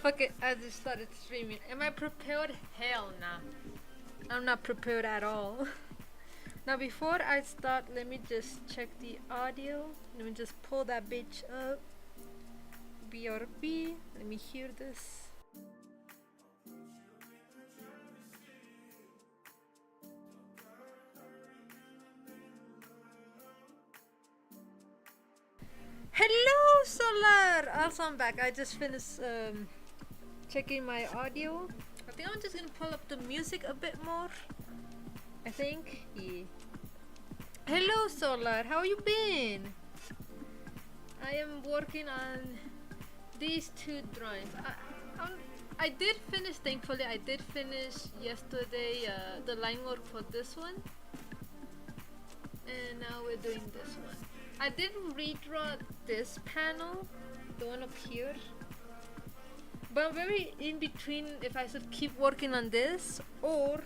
Fuck it, I just started streaming. Am I prepared? Hell nah. I'm not prepared at all. Now before I start, let me just check the audio. Let me just pull that bitch up. BRB. Let me hear this. Hello Solar! Also I'm back. I just finished checking my audio. I think I'm just gonna pull up the music a bit more. I think. Yeah. Hello Solar, how you been? I am working on these two drawings. I did finish, thankfully I did finish yesterday the line work for this one. And now we're doing this one. I did redraw this panel, the one up here. But I'm very in between if I should keep working on this or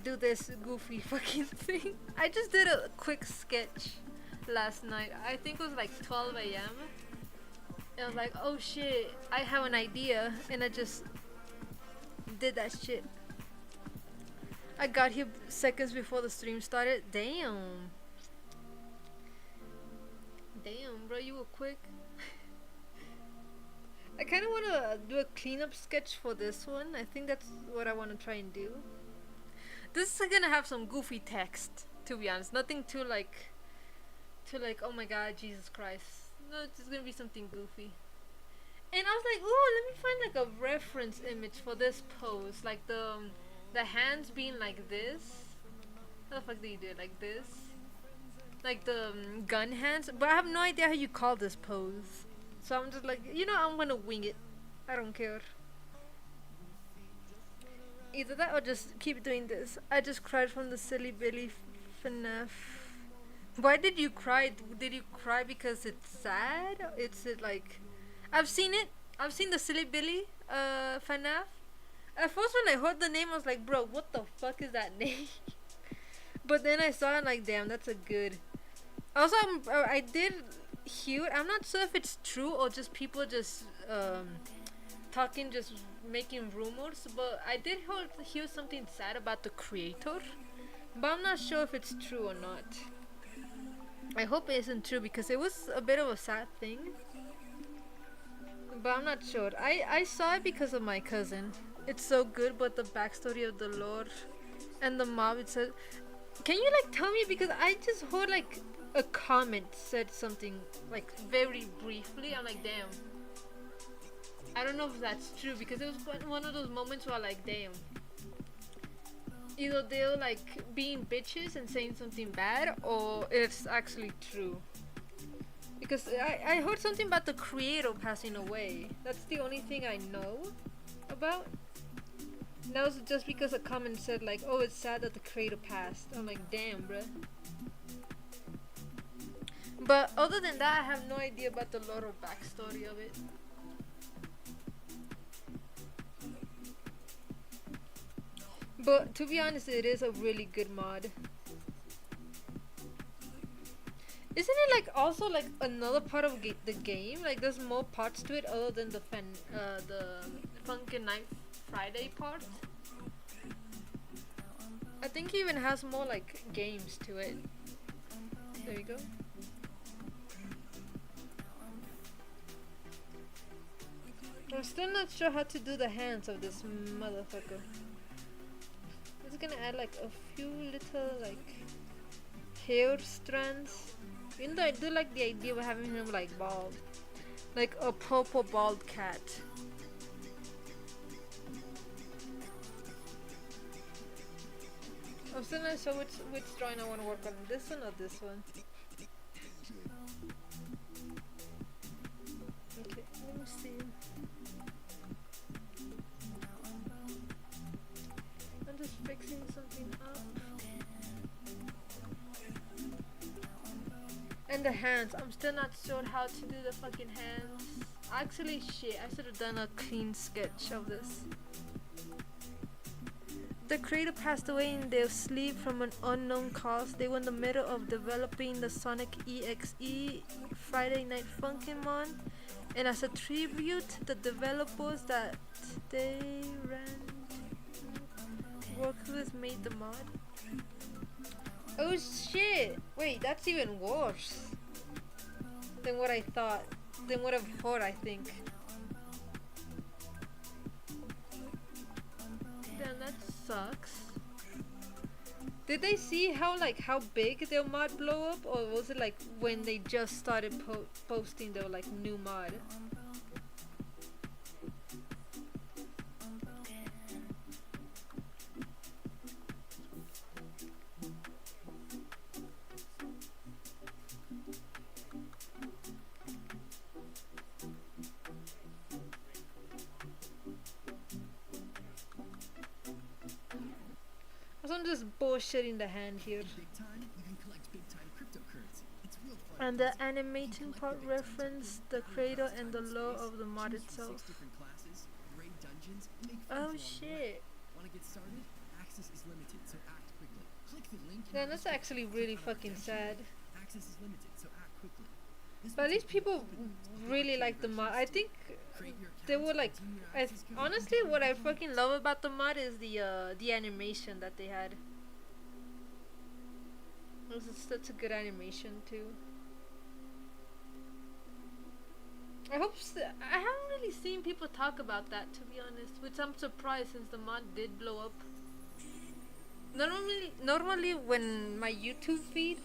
do this goofy fucking thing. I just did a quick sketch last night. I think it was like 12 a.m. I was like, oh shit, I have an idea, and I just did that shit. I got here seconds before the stream started. Damn. Damn, bro, you were quick. I kind of want to do a cleanup sketch for this one. I think that's what I want to try and do. This is gonna have some goofy text, to be honest. Nothing too like, oh my god, Jesus Christ. No, it's just gonna be something goofy. And I was like, ooh, let me find like a reference image for this pose. Like the hands being like this. How the fuck do you do it? Like this? Like the gun hands. But I have no idea how you call this pose. So I'm just like, you know, I'm gonna wing it. I don't care. Either that or just keep doing this. I just cried from the silly Billy FNAF. Why did you cry? Did you cry because it's sad? It's like, I've seen it. I've seen the silly Billy FNAF. At first when I heard the name I was like, bro, what the fuck is that name? But then I saw it and like, damn, that's a good. Also I did hear, I'm not sure if it's true or just people just talking, just making rumors, but I did hear something sad about the creator, but I'm not sure if it's true or not. I hope it isn't true because it was a bit of a sad thing, but I'm not sure. I saw it because of my cousin. It's so good, but the backstory of the Lord and the mob, it said, can you like tell me, because I just heard like a comment said something like very briefly. I'm like, damn, I don't know if that's true, because it was one of those moments where like, damn, either they're like being bitches and saying something bad or it's actually true. Because I heard something about the creator passing away. That's the only thing I know about. And that was just because a comment said like, oh, it's sad that the creator passed. I'm like, damn, bruh. But other than that, I have no idea about the lore or backstory of it. But to be honest, it is a really good mod. Isn't it like also like another part of the game? Like there's more parts to it other than the Funkin' Night Friday part. I think he even has more like games to it. There you go. I'm still not sure how to do the hands of this motherfucker. I'm just gonna add like a few little like hair strands. Even though I do like the idea of having him like bald, like a purple bald cat. I'm still not sure which drawing I want to work on, this one or this one. Okay, let me see. I'm just fixing something up. And the hands, I'm still not sure how to do the fucking hands. Actually, shit, I should have done a clean sketch of this. The creator passed away in their sleep from an unknown cause. They were in the middle of developing the Sonic EXE Friday Night Funkin' Mon, And as a tribute, the developers that they ran worked with made the mod. Oh shit! Wait, that's even worse than what I thought. Than what I've heard, I think. Damn, that sucks. Did they see how big their mod blow up, or was it like when they just started posting their like new mod? I'm just bullshitting the hand here. And the animating part reference the creator and the lore of the mod itself. Oh shit. Damn, that's actually really fucking sad. But at least people really like the mod. I think they were like, honestly, what I fucking love about the mod is the animation that they had. It was such a good animation too. I haven't really seen people talk about that, to be honest, which I'm surprised since the mod did blow up. Normally when my YouTube feed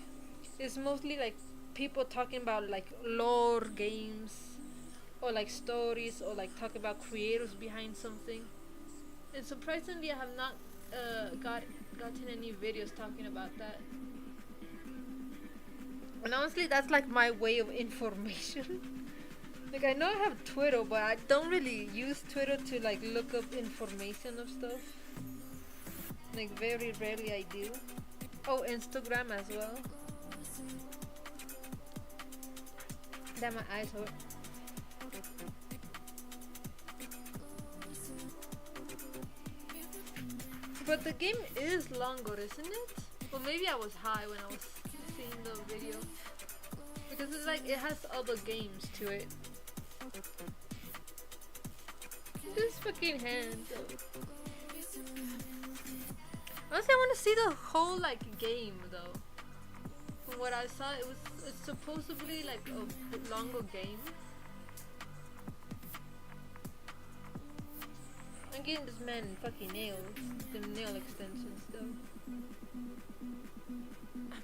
is mostly like people talking about like lore games or like stories or like talking about creators behind something, and surprisingly I have not gotten any videos talking about that. And honestly, that's like my way of information. Like, I know I have Twitter, but I don't really use Twitter to like look up information of stuff. Like, very rarely I do. Oh, Instagram as well. Damn, my eyes hurt. But the game is longer, isn't it? Or maybe I was high when I was seeing the video. Because it's like, it has other games to it. This fucking hand though. Honestly, I want to see the whole like game though. From what I saw, it's supposedly like a longer game. I'm getting this man fucking nails, the nail extensions though.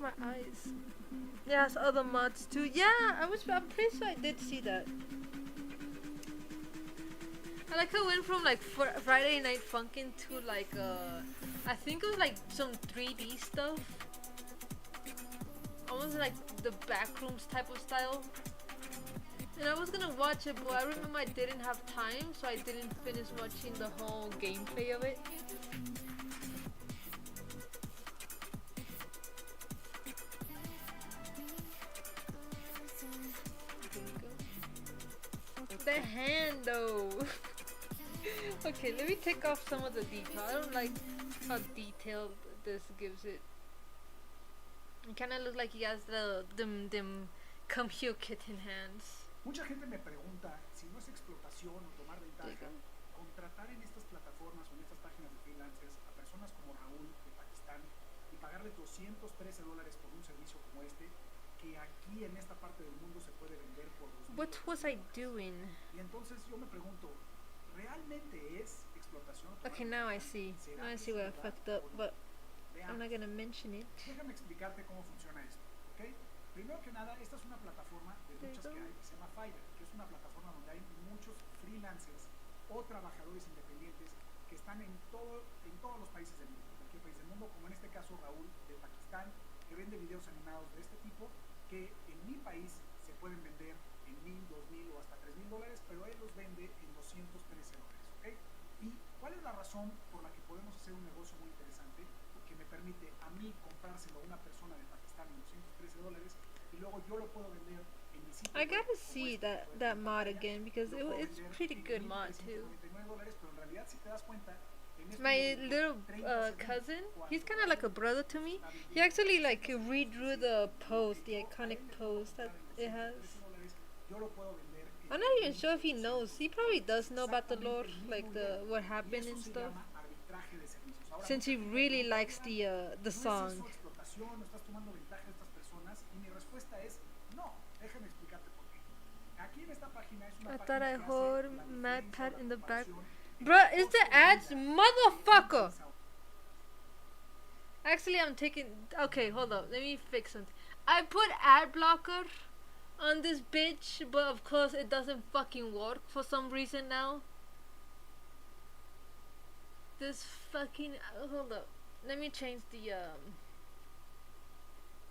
My eyes. Yeah, it's other mods too. Yeah, I'm pretty sure I did see that. I like how it went from like Friday Night Funkin' to like I think it was like some 3D stuff. Almost like the Backrooms type of style. And I was gonna watch it, but I remember I didn't have time, so I didn't finish watching the whole gameplay of it. The hand though. Okay, let me take off some of the detail. I don't like how detailed this gives it. It kind of looks like he has them come here kitten hands. Mucha gente me pregunta si no es explotación o tomar ventaja contratar en estas plataformas o en estas páginas de freelancers a personas como Raúl de Pakistán y pagarle $213 por un servicio como este que aquí en esta parte del mundo se puede vender por $2,000. What was I doing? Y entonces yo me pregunto, ¿realmente es explotación? Okay, now I see. Now I see where I fucked up, but I'm not gonna mention it. Déjame explicarte cómo funciona esto, ¿ok? Primero que nada, esta es una plataforma de muchas que hay, que se llama Fiverr, que es una plataforma donde hay muchos freelancers o trabajadores independientes que están en todos los países del mundo, cualquier país del mundo, como en este caso Raúl de Pakistán, que vende videos animados de este tipo, que en mi país se pueden vender en $1,000, $2,000 o hasta $3,000, pero él los vende en $213, ¿ok? ¿Y cuál es la razón por la que podemos hacer un negocio muy interesante que me permite a mí comprárselo a una persona de Pakistán en $213 y luego yo lo puedo vender en mi sitio? I gotta see that mod again because it's pretty good mod too. Pero en realidad, si te das cuenta, my little cousin, he's kind of like a brother to me. He actually like redrew the pose, the iconic pose that it has. Yo lo puedo vender I'm not even sure if he knows. He probably does know about the lore, like the what happened and stuff. Since he really likes the song. ¿No es eso explotación? ¿No estás tomando ventaja de estas personas? Y mi respuesta es no. Déjame explicarte por qué. Aquí en esta página es una I página thought I que heard hace la Mad diferencia Pat o la in the back. comparación Bruh, entre it's the costo de ads, vida motherfucker! y Actually, I'm taking. Okay, hold up. Let me fix something. I put ad blocker on this bitch, but of course it doesn't fucking work for some reason now. This fucking. Hold up. Let me change the.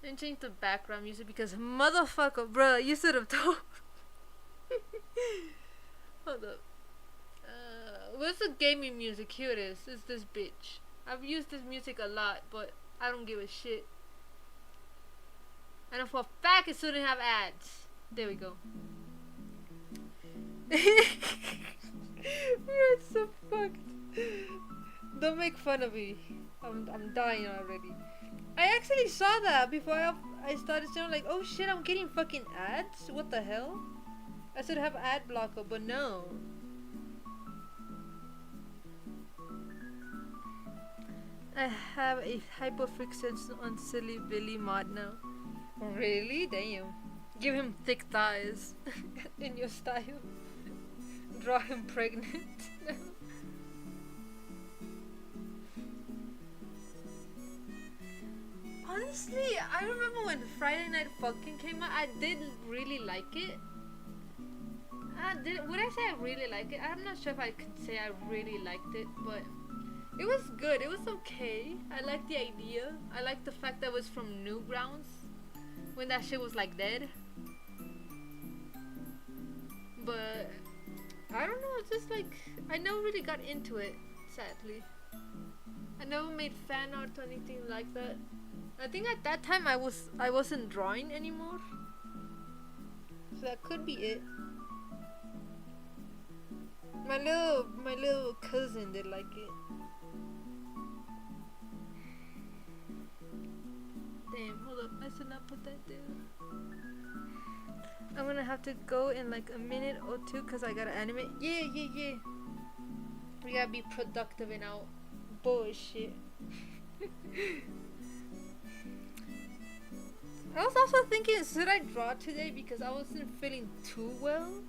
Let me change the background music because motherfucker, bruh, you should have told. Hold up. Where's the gaming music? Here it is. It's this bitch. I've used this music a lot, but I don't give a shit. And for a fact, it shouldn't have ads. There we go. You're so fucked. Don't make fun of me. I'm dying already. I actually saw that before I started sounding like, oh shit, I'm getting fucking ads? What the hell? I should have ad blocker, but no. I have a hyperfixation on Silly Billy mod now. Really? Damn. Give him thick thighs in your style. Draw him pregnant. Honestly, I remember when Friday Night Fucking came out, I did really like it. Would I say I really like it? I'm not sure if I could say I really liked it, but it was good. It was okay. I liked the idea. I liked the fact that it was from Newgrounds when that shit was like dead. But I don't know. It's just like I never really got into it. Sadly, I never made fan art or anything like that. I think at that time I wasn't drawing anymore, so that could be it. My little cousin did like it. Damn, hold up, I should not put that there. I'm gonna have to go in like a minute or two because I gotta animate. Yeah. We gotta be productive in our bullshit. I was also thinking, should I draw today because I wasn't feeling too well?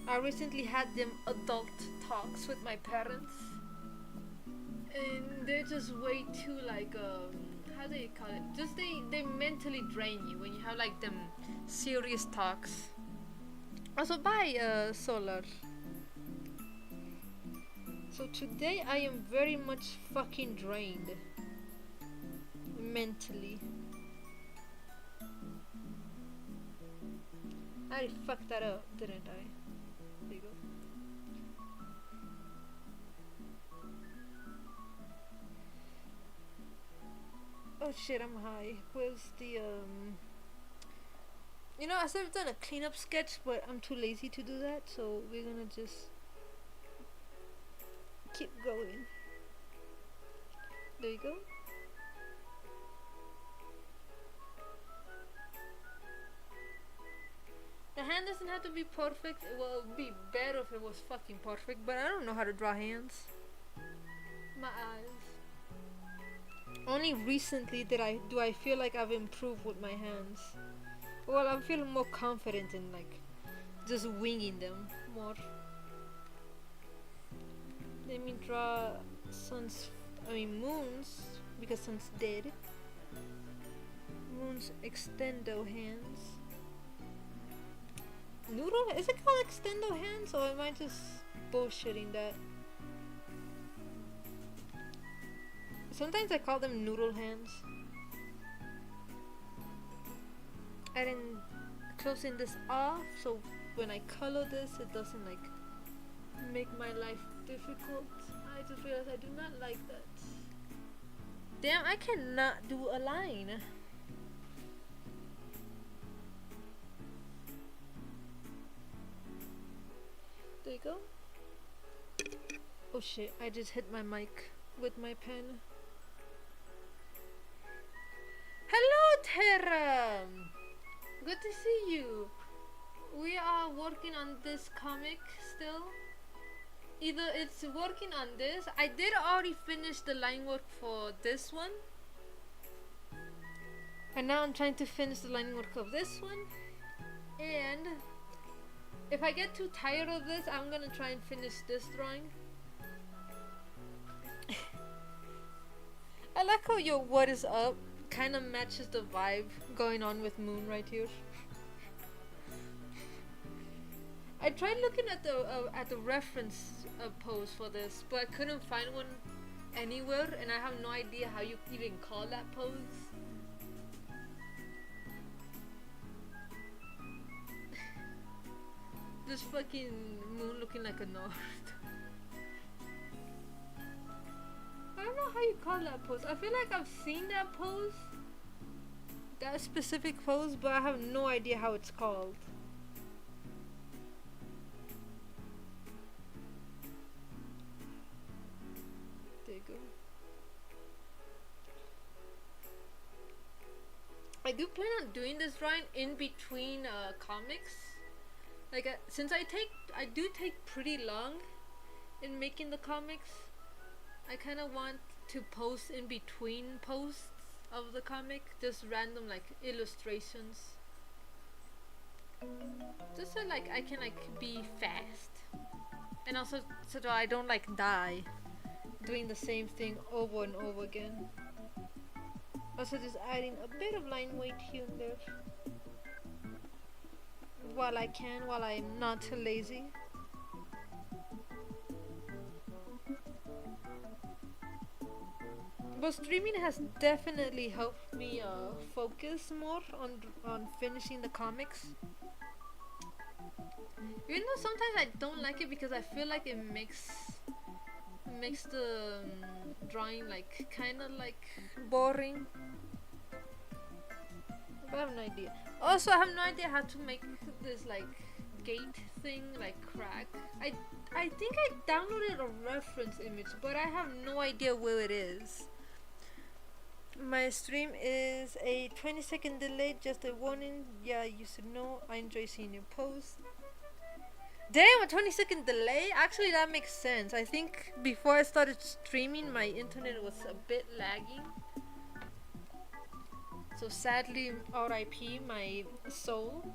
I recently had them adult talks with my parents, and they're just way too like how do you call it? Just they mentally drain you when you have like them serious talks. Also, bye, Solar. So today I am very much fucking drained mentally. I fucked that up, didn't I? There you go. Oh shit, I'm high. Where's the You know, I should have done a cleanup sketch, but I'm too lazy to do that, so we're gonna just keep going. There you go. The hand doesn't have to be perfect. Well, it would be better if it was fucking perfect, but I don't know how to draw hands. My eyes. Only recently do I feel like I've improved with my hands. Well, I'm feeling more confident in like just winging them more. Let me draw moons, because sun's dead. Moon's extendo hands. Noodle? Is it called extendo hands, or am I just bullshitting that? Sometimes I call them noodle hands. And then closing this off, so when I color this, it doesn't like make my life difficult. I just realized I do not like that. Damn, I cannot do a line. There you go. Oh shit, I just hit my mic with my pen. Hello, Terra! Good to see you. we are working on this comic still. Either it's working on this. I did already finish the line work for this one, and now I'm trying to finish the line work of this one. And if I get too tired of this, I'm gonna try and finish this drawing. I like how your "what is up" kind of matches the vibe going on with Moon right here. I tried looking at the reference pose for this, but I couldn't find one anywhere, and I have no idea how you even call that pose. This fucking Moon looking like a nerd. I don't know how you call that pose. I feel like I've seen that pose, that specific pose, but I have no idea how it's called. There you go. I do plan on doing this drawing in between comics. Like since I do take pretty long in making the comics, I kind of want to post in between posts of the comic, just random like illustrations, just so like I can like be fast, and also so that I don't like die doing the same thing over and over again. Also just adding a bit of line weight here and there while I can, while I'm not too lazy. But streaming has definitely helped me focus more on finishing the comics. Even though sometimes I don't like it because I feel like it makes the drawing like kind of like boring. But I have no idea. Also, I have no idea how to make this like gate thing like crack. I think I downloaded a reference image, but I have no idea where it is. My stream is a 20-second delay, just a warning. Yeah, you should know. I enjoy seeing your posts. Damn, a 20-second delay? Actually, that makes sense. I think before I started streaming, my internet was a bit lagging. So sadly, RIP my soul.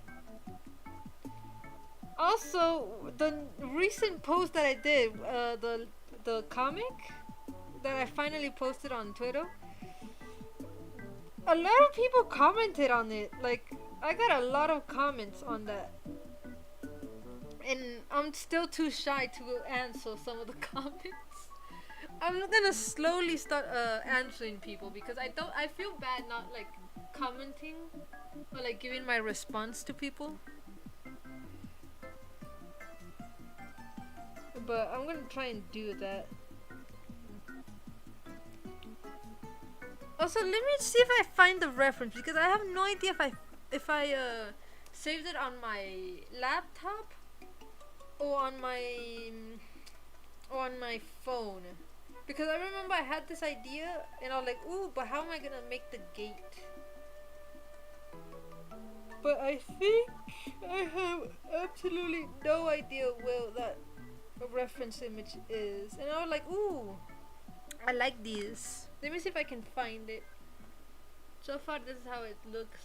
Also, the recent post that I did, the comic that I finally posted on Twitter, a lot of people commented on it. Like, I got a lot of comments on that. And I'm still too shy to answer some of the comments. I'm gonna slowly start answering people because I feel bad not like commenting or like giving my response to people. But I'm gonna try and do that. Also, let me see if I find the reference because I have no idea if I saved it on my laptop or on my phone. Because I remember I had this idea and I was like, ooh, but how am I gonna make the gate? But I think I have absolutely no idea where that reference image is. And I was like, ooh, I like this. Let me see if I can find it. So far, this is how it looks.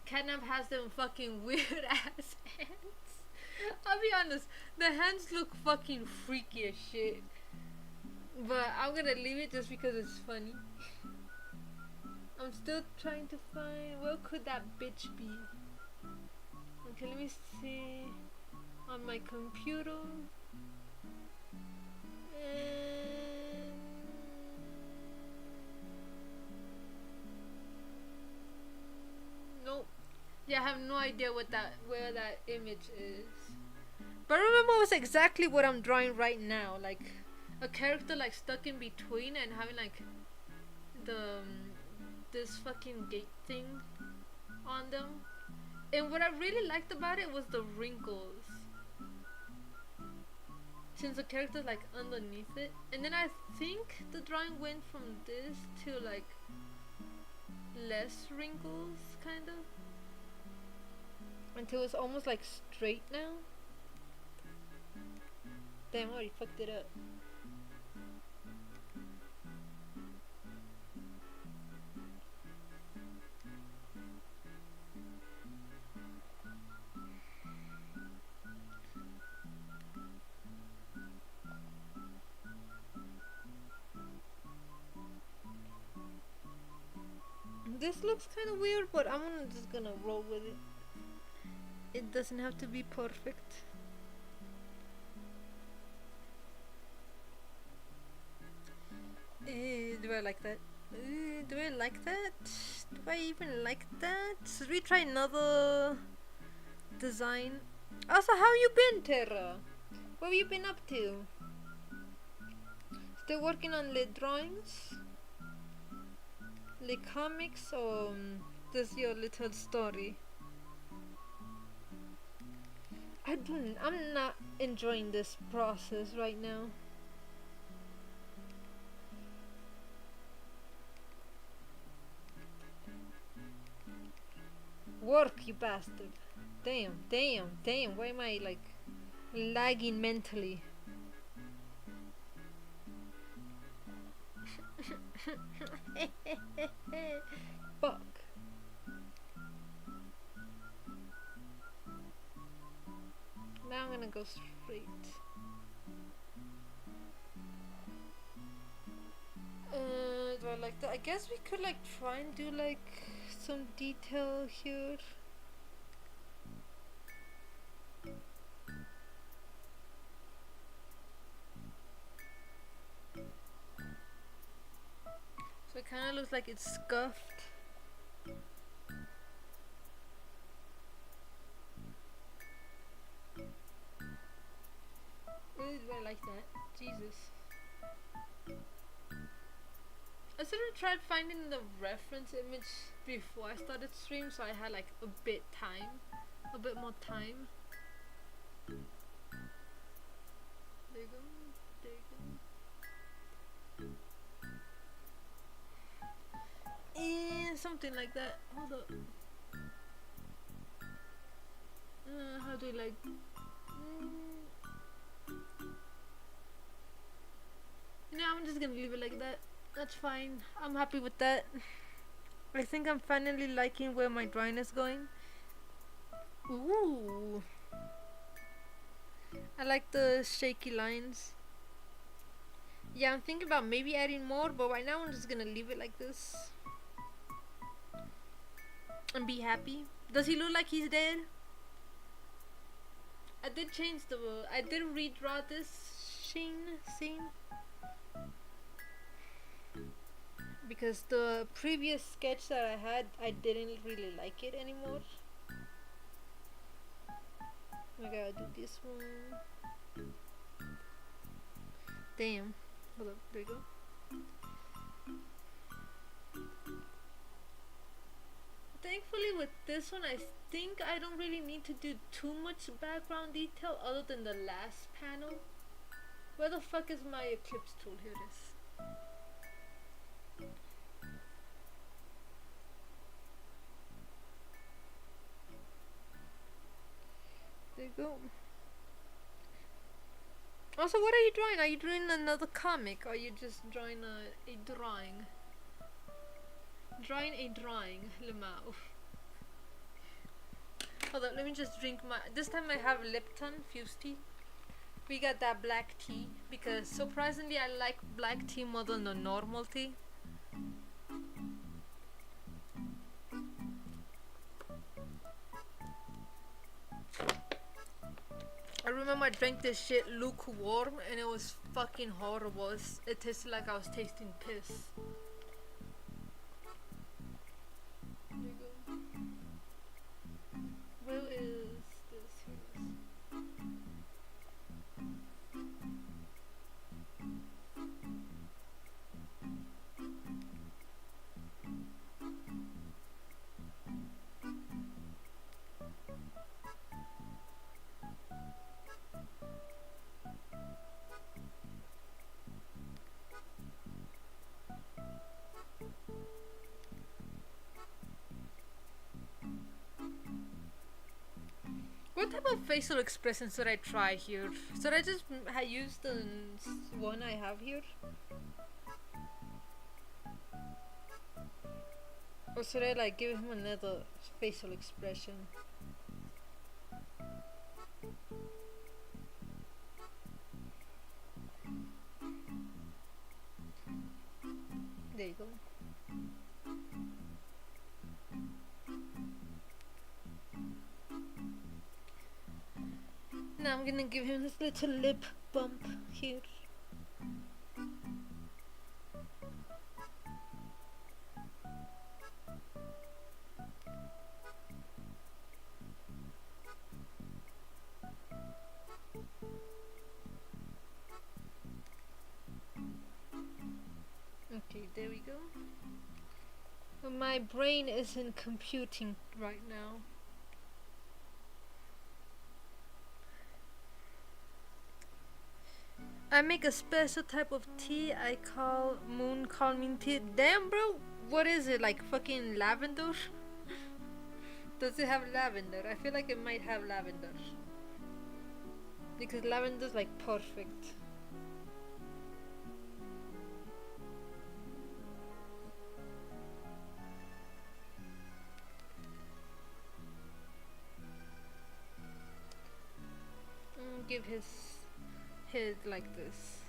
Catnap has them fucking weird ass hands. I'll be honest, the hands look fucking freaky as shit. But I'm gonna leave it just because it's funny. I'm still trying to find, where could that bitch be? Okay, let me see. On my computer. And nope. Yeah, I have no idea where that image is. But I remember it was exactly what I'm drawing right now, like a character like stuck in between and having like this fucking gate thing on them. And what I really liked about it was the wrinkles, since the character's like underneath it. And then I think the drawing went from this to like less wrinkles, kind of. until it's almost like straight now. Damn, I already fucked it up. This looks kind of weird, but I'm just gonna roll with it. It doesn't have to be perfect. Do I like that? Do I like that? Do I even like that? Should we try another design? Also, how you been, Terra? What have you been up to? Still working on the drawings? The comics, or just your little story? I'm not enjoying this process right now. Work, you bastard. Damn. Why am I like lagging mentally? Fuck. Now I'm gonna go straight. Do I like that? I guess we could like try and do like some detail here. So it kind of looks like it's scuffed. Ooh, do I like that? Jesus. I sort of tried finding the reference image before I started stream, so I had like a bit more time. There you go. And something like that. Hold up. How do you like? No, I'm just gonna leave it like that. That's fine. I'm happy with that. I think I'm finally liking where my drawing is going. Ooh. I like the shaky lines. Yeah, I'm thinking about maybe adding more, but right now I'm just gonna leave it like this. And be happy. Does he look like he's dead? I did redraw this scene. Because the previous sketch that I had, I didn't really like it anymore. I gotta do this one. Damn. Hold up, there you go. Thankfully with this one, I think I don't really need to do too much background detail other than the last panel. Where the fuck is my eclipse tool? Here it is. There you go. Also, what are you drawing? Are you drawing another comic? Or are you just drawing a drawing? Drawing a drawing, Lemao. Hold up, let me just drink my... This time I have Lipton fused tea. We got that black tea because surprisingly I like black tea more than the normal tea. I remember I drank this shit lukewarm and it was fucking horrible. It tasted like I was tasting piss. There you go. Where is this? Here it is. what facial expressions should I try here? Should I just use the one I have here? Or should I like give him another facial expression? There you go. Now I'm gonna give him this little lip bump here. Okay, there we go. My brain isn't computing right now. I make a special type of tea I call moon calming tea. Damn, bro, what is it, like fucking lavender? Does it have lavender? I feel like it might have lavender, because lavender's like perfect. Give his head like this.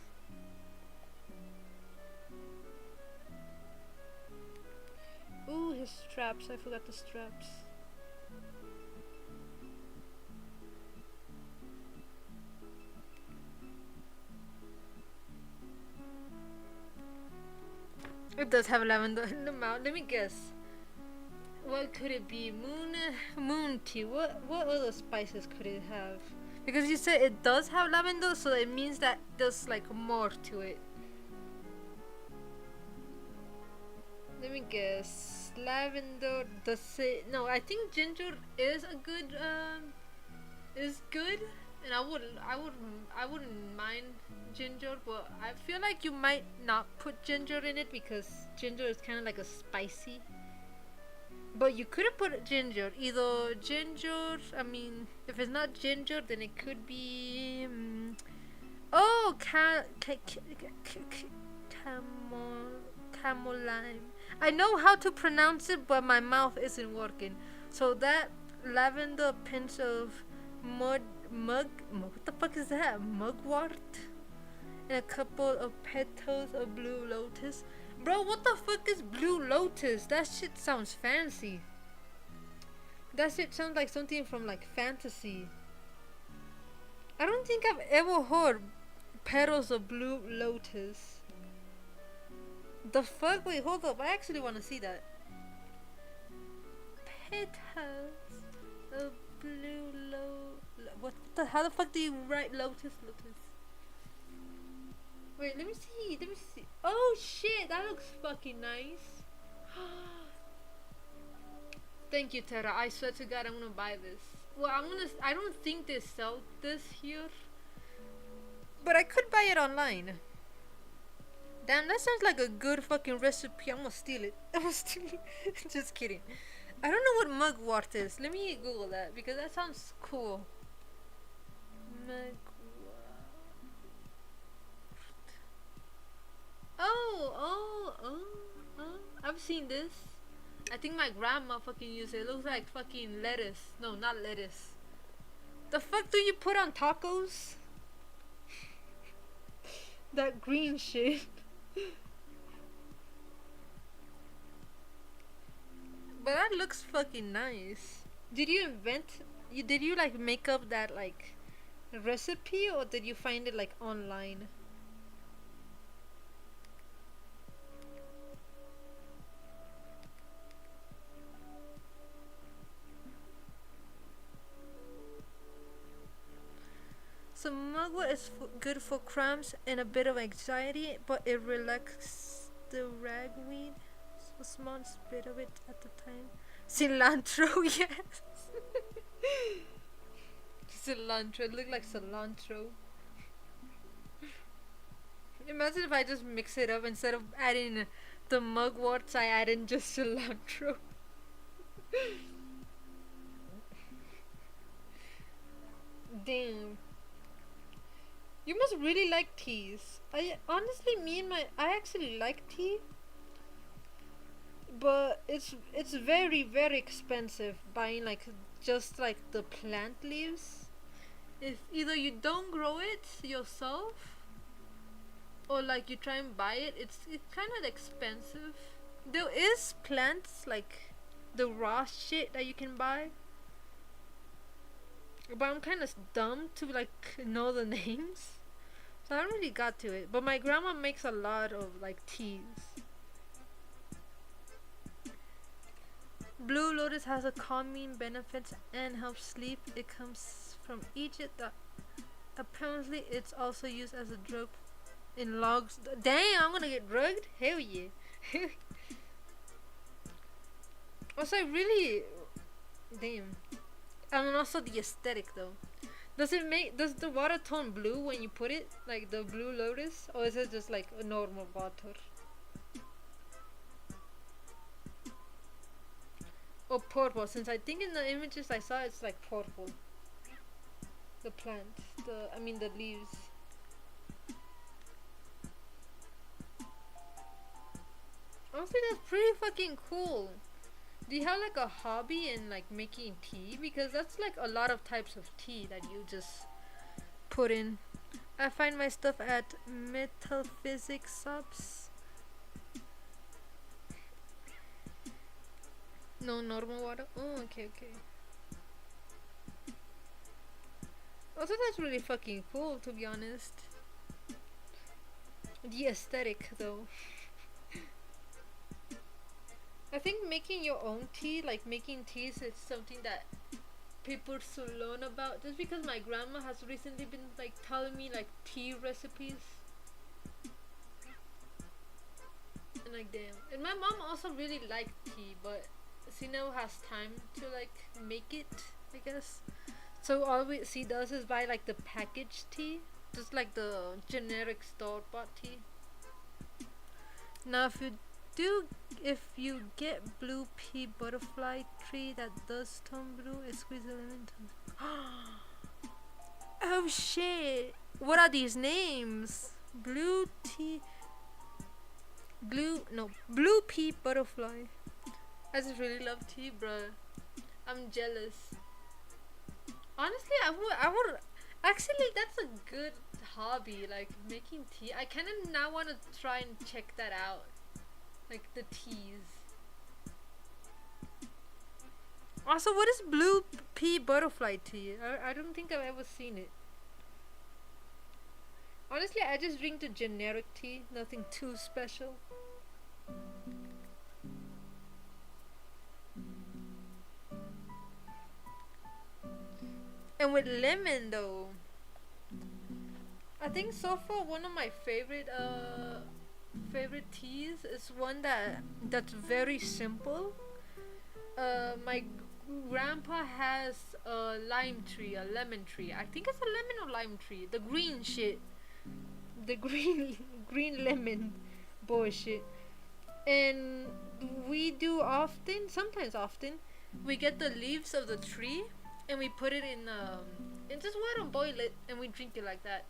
Ooh, his straps. I forgot the straps. It does have lavender in the mouth. Let me guess. What could it be? Moon tea. What other spices could it have? Because you said it does have lavender, so it means that there's like more to it. Let me guess. Lavender. Does it? No, I think ginger is a good. Is good, and I wouldn't mind ginger, but I feel like you might not put ginger in it because ginger is kind of like a spicy. But you could have put ginger. Either ginger, I mean, if it's not ginger, then it could be. Camoline. I know how to pronounce it, but my mouth isn't working. So that lavender pinch of what the fuck is that? Mugwort? And a couple of petals of blue lotus. Bro, what the fuck is blue lotus? That shit sounds fancy. That shit sounds like something from like fantasy. I don't think I've ever heard petals of blue lotus. The fuck? Wait, hold up. I actually want to see that. Petals of blue what the? How the fuck do you write lotus? Wait, let me see. Oh shit, that looks fucking nice. Thank you, Tara. I swear to God, I'm gonna buy this. Well, I don't think they sell this here, but I could buy it online. Damn, that sounds like a good fucking recipe. I'm gonna steal it. Just kidding. I don't know what mugwort is. Let me Google that because that sounds cool. Mugwort. Oh, I've seen this. I think my grandma fucking used it. It looks like fucking lettuce. No, not lettuce. The fuck do you put on tacos? That green shit. But that looks fucking nice. Did you like make up that like recipe, or did you find it like online? So mugwort is good for cramps and a bit of anxiety, but it relaxes the ragweed. A small bit of it at the time. Cilantro, yes. Cilantro, it looked like cilantro. Imagine if I just mix it up, instead of adding the mugworts, I add in just cilantro. Damn. You must really like teas. I honestly, I actually like tea, but it's very expensive buying like just like the plant leaves. If either you don't grow it yourself or like you try and buy it, it's kind of expensive. There is plants like the raw shit that you can buy, but I'm kind of dumb to like know the names, so I haven't really got to it. But my grandma makes a lot of like teas. Blue lotus has a calming benefits and helps sleep. It comes from Egypt. Apparently, it's also used as a drug in logs. Damn, I'm gonna get drugged. Hell yeah. Also, I really, damn. And also the aesthetic though. Does the water turn blue when you put it like the blue lotus, or is it just like a normal water? Or purple? Since I think in the images I saw it's like purple. The plant, the leaves. Honestly, that's pretty fucking cool. Do you have like a hobby in like making tea? Because that's like a lot of types of tea that you just put in. I find my stuff at Metaphysics Subs. No normal water. Oh, okay. Also, that's really fucking cool, to be honest. The aesthetic, though. I think making your own tea, like making teas, is something that people should learn about. Just because my grandma has recently been like telling me like tea recipes, and like damn. And my mom also really liked tea, but she never has time to like make it, I guess. So all she does is buy like the packaged tea, just like the generic store-bought tea. Now, if you get blue pea butterfly tree that does turn blue, it squeeze a lemon. Oh shit! What are these names? Blue pea butterfly. I just really love tea, bruh. I'm jealous. Honestly, I would. Actually, that's a good hobby, like making tea. I kind of now want to try and check that out, like the teas. Also, what is blue pea butterfly tea? I don't think I've ever seen it. Honestly, I just drink the generic tea, nothing too special. And with lemon though, I think so far one of my favorite teas is one that's very simple. My grandpa has a lemon tree. I think it's a lemon or lime tree. The green shit, the green green lemon bullshit. And we do sometimes often, we get the leaves of the tree and we put it in just water and boil it and we drink it like that.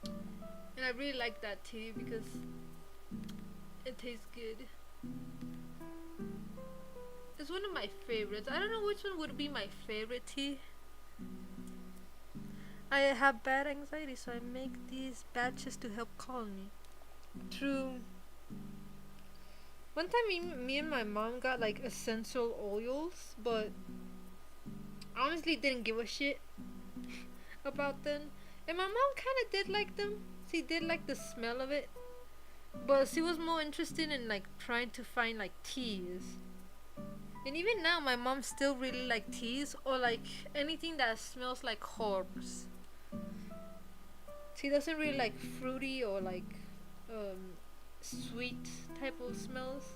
And I really like that tea because it tastes good. It's one of my favorites. I don't know which one would be my favorite tea. I have bad anxiety, so I make these batches to help calm me. True. One time me and my mom got like essential oils, but honestly didn't give a shit about them. And my mom kind of did like them. She did like the smell of it, but she was more interested in like trying to find like teas. And even now, my mom still really like teas or like anything that smells like herbs. She doesn't really like fruity or like sweet type of smells.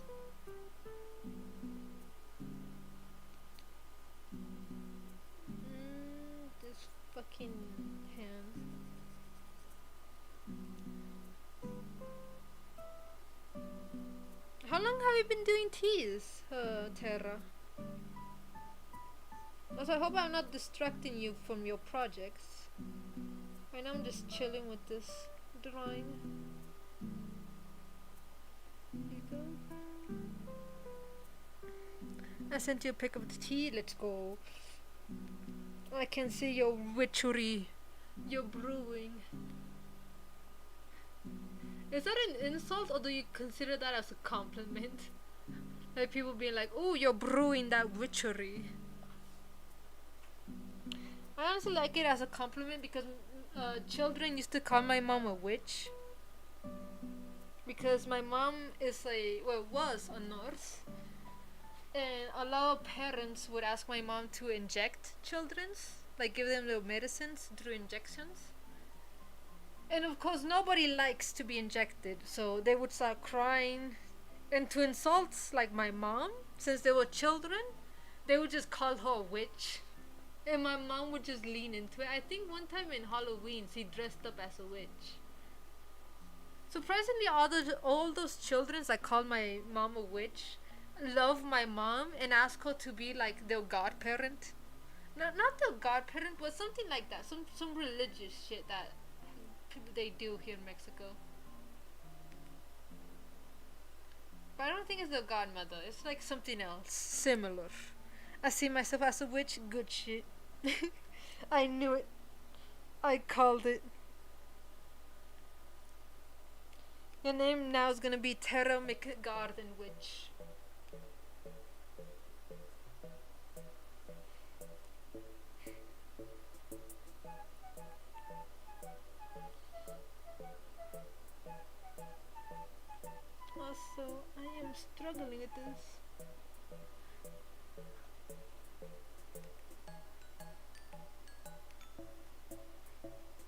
This fucking hand. How long have you been doing teas, Terra? Also, I hope I'm not distracting you from your projects. Right now I'm just chilling with this drawing. Here you go. I sent you a pic of the tea. Let's go. I can see your witchery. Your brewing. Is that an insult or do you consider that as a compliment? Like people being like, oh, you're brewing that witchery. I honestly like it as a compliment because children used to call my mom a witch. Because my mom was a nurse. And a lot of parents would ask my mom to inject children's, like give them the medicines through injections. And of course nobody likes to be injected, so they would start crying. And to insult like my mom, since they were children, they would just call her a witch. And my mom would just lean into it. I think one time in Halloween she dressed up as a witch. Surprisingly, all those children that called my mom a witch love my mom and ask her to be like their godparent. Not their godparent, but something like that. Some religious shit that people they do here in Mexico. But I don't think it's their godmother. It's like something else similar. I see myself as a witch. Good shit. I knew it. I called it. Your name now is gonna be Terra McGarden Witch. Also, I am struggling with this.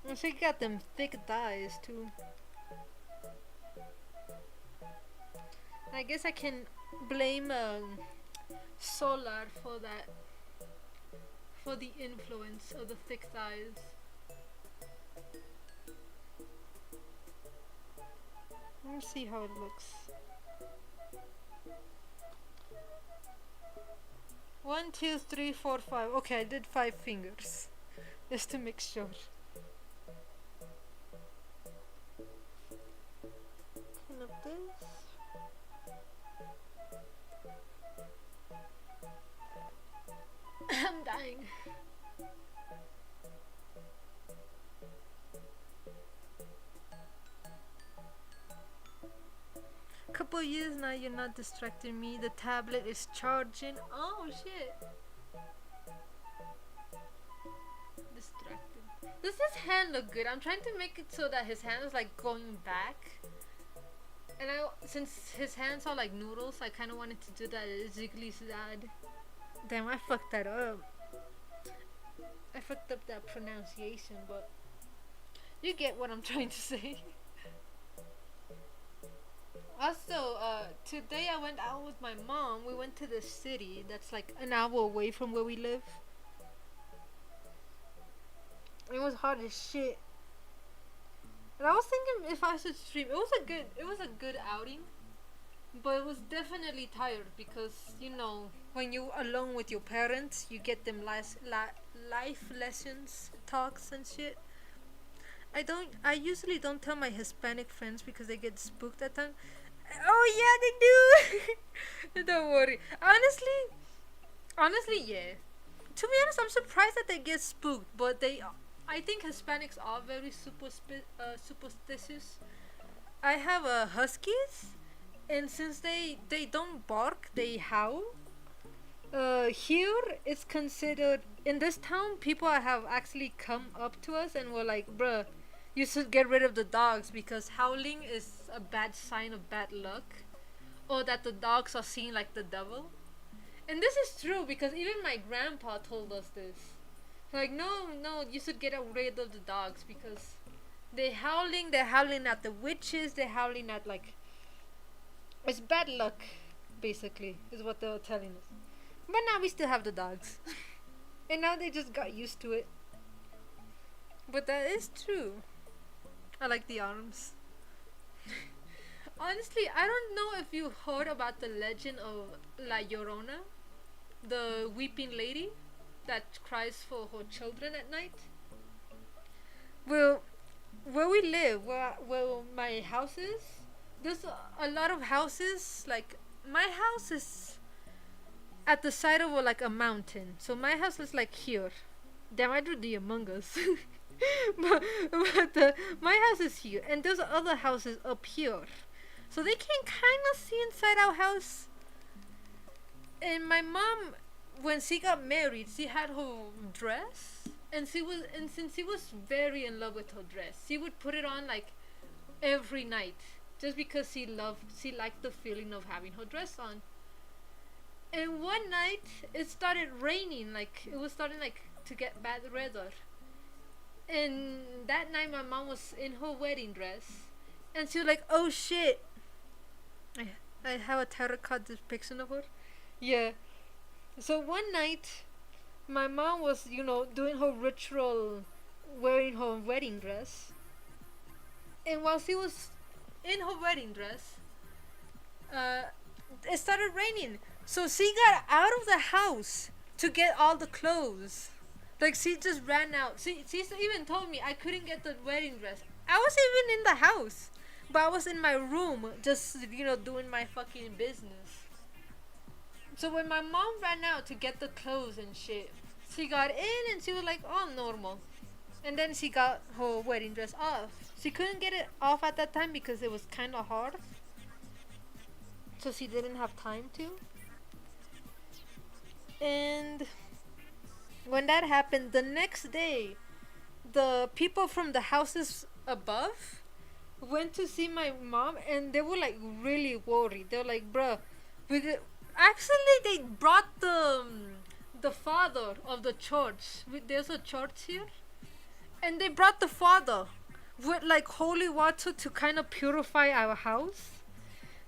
And she got them thick thighs too. I guess I can blame Solar for that, for the influence of the thick thighs. Let me see how it looks. 1, 2, 3, 4, 5. Okay, I did 5 fingers just to make sure. Clean up this. I'm dying. Couple years now, you're not distracting me. The tablet is charging. Oh shit. Distracted. Does his hand look good? I'm trying to make it so that his hand is like going back. And since his hands are like noodles, I kind of wanted to do that ziggly zad. Damn, I fucked that up. I fucked up that pronunciation, but you get what I'm trying to say. Also, today I went out with my mom. We went to the city that's like an hour away from where we live. It was hard as shit. And I was thinking if I should stream. It was a good outing. But it was definitely tired because, you know, when you're alone with your parents, you get them life lessons, talks and shit. I usually don't tell my Hispanic friends because they get spooked at times. Oh yeah, they do. Don't worry. Honestly, yeah. To be honest, I'm surprised that they get spooked, but I think Hispanics are very superstitious. I have huskies, and since they don't bark, they howl. Here it's considered, in this town, people have actually come up to us and were like, bruh, you should get rid of the dogs because howling is a bad sign of bad luck, or that the dogs are seen like the devil. And this is true because even my grandpa told us this. Like, no, you should get rid of the dogs because they're howling at the witches, they're howling at, like, it's bad luck, basically, is what they were telling us. But now we still have the dogs. And now they just got used to it. But that is true. I like the arms. Honestly, I don't know if you heard about the legend of La Llorona, the weeping lady that cries for her children at night. Well, where we live, where my house is, there's a lot of houses. Like my house is at the side of like a mountain, so my house is like here. Damn, I drew the Among Us. but my house is here, and there's other houses up here, so they can kind of see inside our house. And my mom, when she got married, she had her dress, and since she was very in love with her dress, she would put it on like every night, just because she liked the feeling of having her dress on. And one night it started raining, like it was starting like to get bad weather. And that night my mom was in her wedding dress, and she was like, "Oh shit!" I have a tarot card depiction of her. Yeah. So one night, my mom was, doing her ritual, wearing her wedding dress. And while she was in her wedding dress, it started raining. So she got out of the house to get all the clothes. Like, she just ran out. She even told me I couldn't get the wedding dress. I was even in the house, but I was in my room just, doing my fucking business. So when my mom ran out to get the clothes and shit, she got in and she was like, "Oh, normal." And then she got her wedding dress off. She couldn't get it off at that time because it was kind of hard. So she didn't have time to. And when that happened, the next day, the people from the houses above went to see my mom, and they were like really worried. They were like, "Bruh, actually they brought the father of the church. There's a church here, and they brought the father with like holy water to kind of purify our house,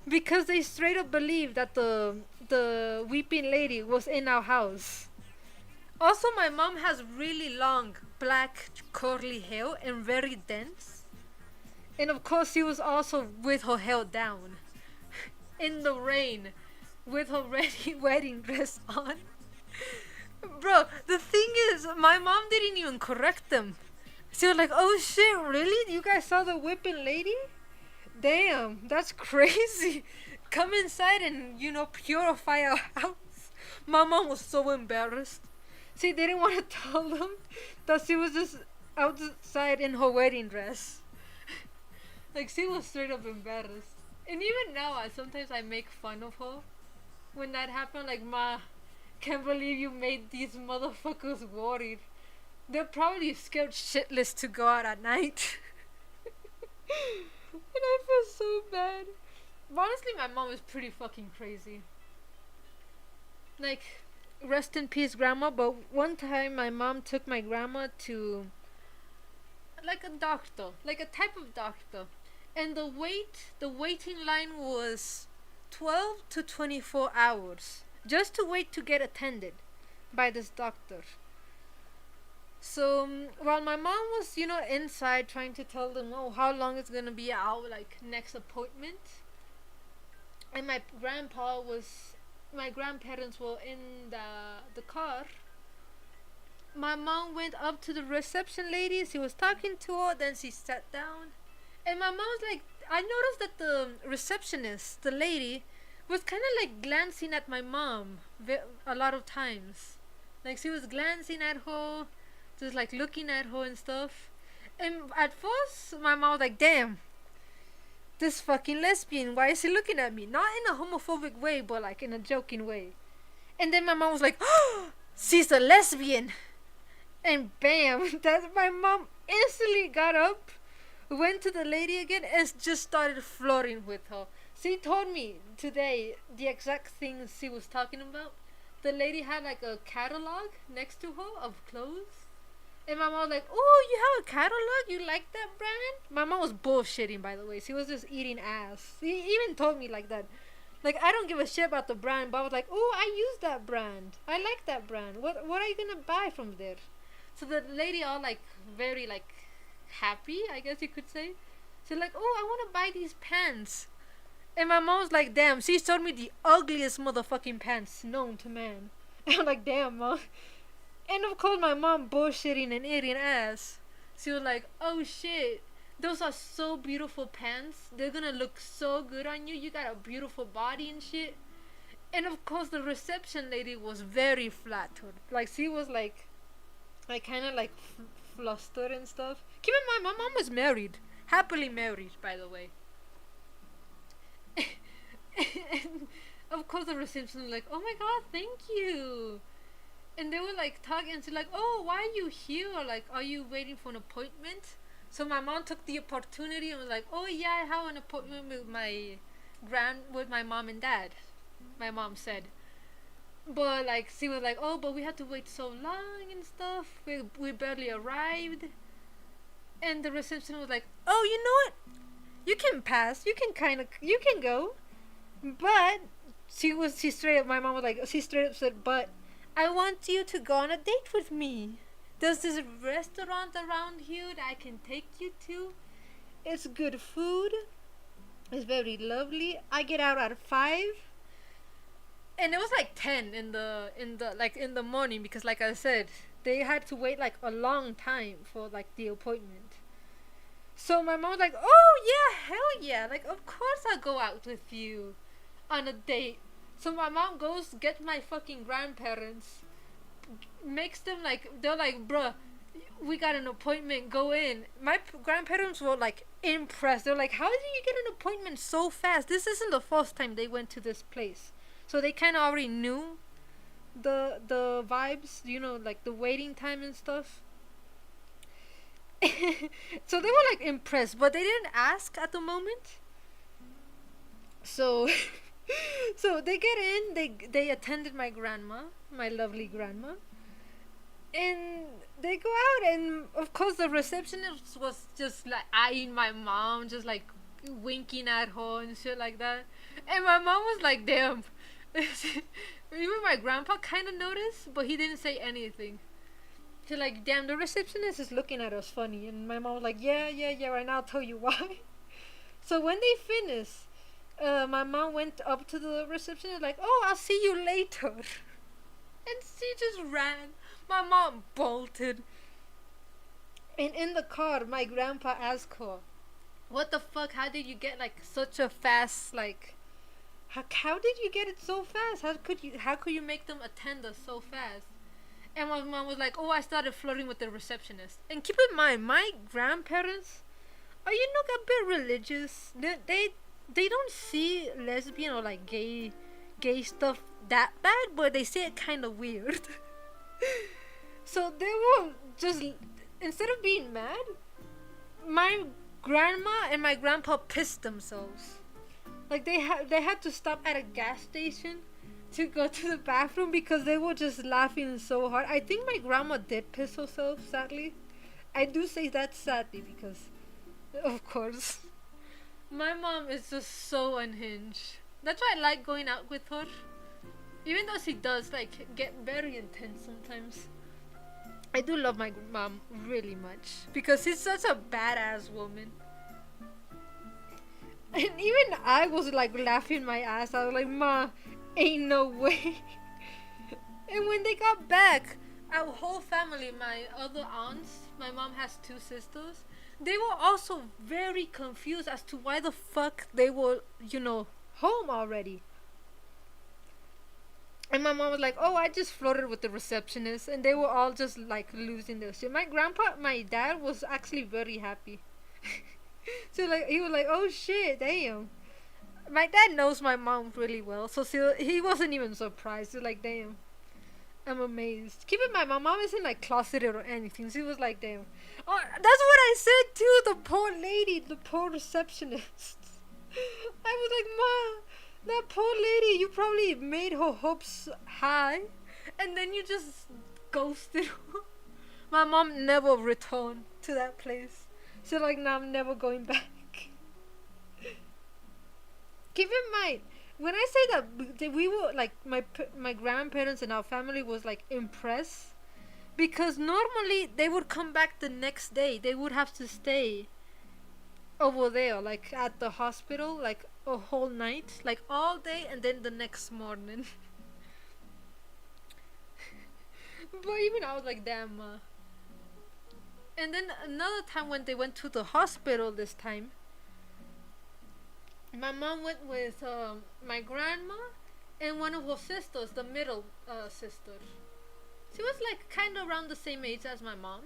because they straight up believe that the weeping lady was in our house." Also, my mom has really long black curly hair and very dense, and of course she was also with her hair down in the rain with her wedding dress on. Bro, the thing is, my mom didn't even correct them. She was like, "Oh shit, really? You guys saw the whipping lady? Damn, that's crazy. Come inside and, purify our house." My mom was so embarrassed. She didn't want to tell them that she was just outside in her wedding dress. Like, she was straight up embarrassed. And even now, sometimes I make fun of her when that happened. Like, "Ma, can't believe you made these motherfuckers worried. They're probably scared shitless to go out at night." And I feel so bad. But honestly, my mom is pretty fucking crazy. Like, rest in peace, grandma. But one time my mom took my grandma to like a doctor, like a type of doctor, and the waiting line was 12 to 24 hours just to wait to get attended by this doctor. So while my mom was, inside trying to tell them, "Oh, how long it's gonna be our like next appointment," and my grandparents were in the car, my mom went up to the reception lady. She was talking to her, then she sat down, and my mom was like, I noticed that the receptionist, the lady, was kind of like glancing at my mom a lot of times. Like, she was glancing at her, just like looking at her and stuff. And at first my mom was like, "Damn, this fucking lesbian, why is she looking at me?" Not in a homophobic way, but like in a joking way. And then my mom was like, "Oh, she's a lesbian." And bam, that my mom instantly got up, went to the lady again, and just started flirting with her. She told me today the exact things she was talking about. The lady had like a catalog next to her of clothes. And my mom was like, "Oh, you have a catalog? You like that brand?" My mom was bullshitting, by the way. She was just eating ass. She even told me like that. Like, I don't give a shit about the brand, but I was like, "Oh, I use that brand. I like that brand. What are you gonna buy from there?" So the lady all like very like happy, I guess you could say. She's like, "Oh, I want to buy these pants." And my mom was like, "Damn, she showed me the ugliest motherfucking pants known to man." And I'm like, "Damn, mom." And of course, my mom bullshitting and eating ass. She was like, "Oh shit, those are so beautiful pants. They're gonna look so good on you. You got a beautiful body and shit." And of course, the reception lady was very flattered. Like she was like kind of like flustered and stuff. Keep in mind, my mom was married, happily married, by the way. And of course, the reception was like, "Oh my god, thank you." And they were like talking and she's like, "Oh, why are you here? Like, are you waiting for an appointment?" So my mom took the opportunity and was like, "Oh yeah, I have an appointment with my mom and dad." My mom said. But like she was like, "Oh, but we had to wait so long and stuff. We barely arrived." And the reception was like, "Oh, you know what? You can pass. You can go." But she straight up. My mom was like, she straight up said, "But I want you to go on a date with me. There's this restaurant around here that I can take you to. It's good food. It's very lovely. I get out at 5." And it was like 10 in the morning because like I said, they had to wait like a long time for like the appointment. So my mom was like, "Oh yeah, hell yeah. Like of course I'll go out with you on a date." So my mom goes get my fucking grandparents, makes them like, they're like, "Bruh, we got an appointment, go in." My grandparents were like impressed. They're like, "How did you get an appointment so fast?" This isn't the first time they went to this place. So they kind of already knew the vibes, you know, like the waiting time and stuff. So they were like impressed, but they didn't ask at the moment. So so they get in, they attended my grandma, my lovely grandma. And they go out, and of course the receptionist was just like eyeing my mom, just like winking at her and shit like that. And my mom was like, "Damn." Even my grandpa kind of noticed, but he didn't say anything. He's like, "Damn, the receptionist is looking at us funny." And my mom was like, "Yeah, right now I'll tell you why." So when they finished, my mom went up to the receptionist like, "Oh, I'll see you later." And she just ran. My mom bolted. And in the car, my grandpa asked her, "What the fuck? How did you get like such a fast like? How did you get it so fast? How could you make them attend us so fast?" And my mom was like, "Oh, I started flirting with the receptionist." And keep in mind, my grandparents are, you know, a bit religious. They don't see lesbian or like gay stuff that bad, but they say it kind of weird. So they were just, instead of being mad, my grandma and my grandpa pissed themselves. Like they had to stop at a gas station to go to the bathroom because they were just laughing so hard. I think my grandma did piss herself, sadly. I do say that sadly because, of course, my mom is just so unhinged. That's why I like going out with her. Even though she does like get very intense sometimes. I do love my mom really much because she's such a badass woman. And even I was like laughing my ass. I was like, "Ma, ain't no way." And when they got back, our whole family, my other aunts, my mom has 2 sisters, they were also very confused as to why the fuck they were, you know, home already. And my mom was like, "Oh, I just flirted with the receptionist." And they were all just like losing their shit. My dad was actually very happy. So like he was like, "Oh shit, damn." My dad knows my mom really well, so he wasn't even surprised. He was like, "Damn, I'm amazed." Keep in mind, my mom isn't like closeted or anything. She was like, "Damn." Oh, that's what I said too. The poor lady, the poor receptionist. I was like, "Ma, that poor lady. You probably made her hopes high, and then you just ghosted her." My mom never returned to that place. So like, "No, I'm never going back." Keep in mind, when I say that we were like, my grandparents and our family was like impressed, because normally they would come back the next day. They would have to stay over there, like at the hospital, like a whole night, like all day, and then the next morning. But even I was like, damn. And then another time when they went to the hospital this time, my mom went with my grandma and one of her sisters, the middle sister. She was like kind of around the same age as my mom.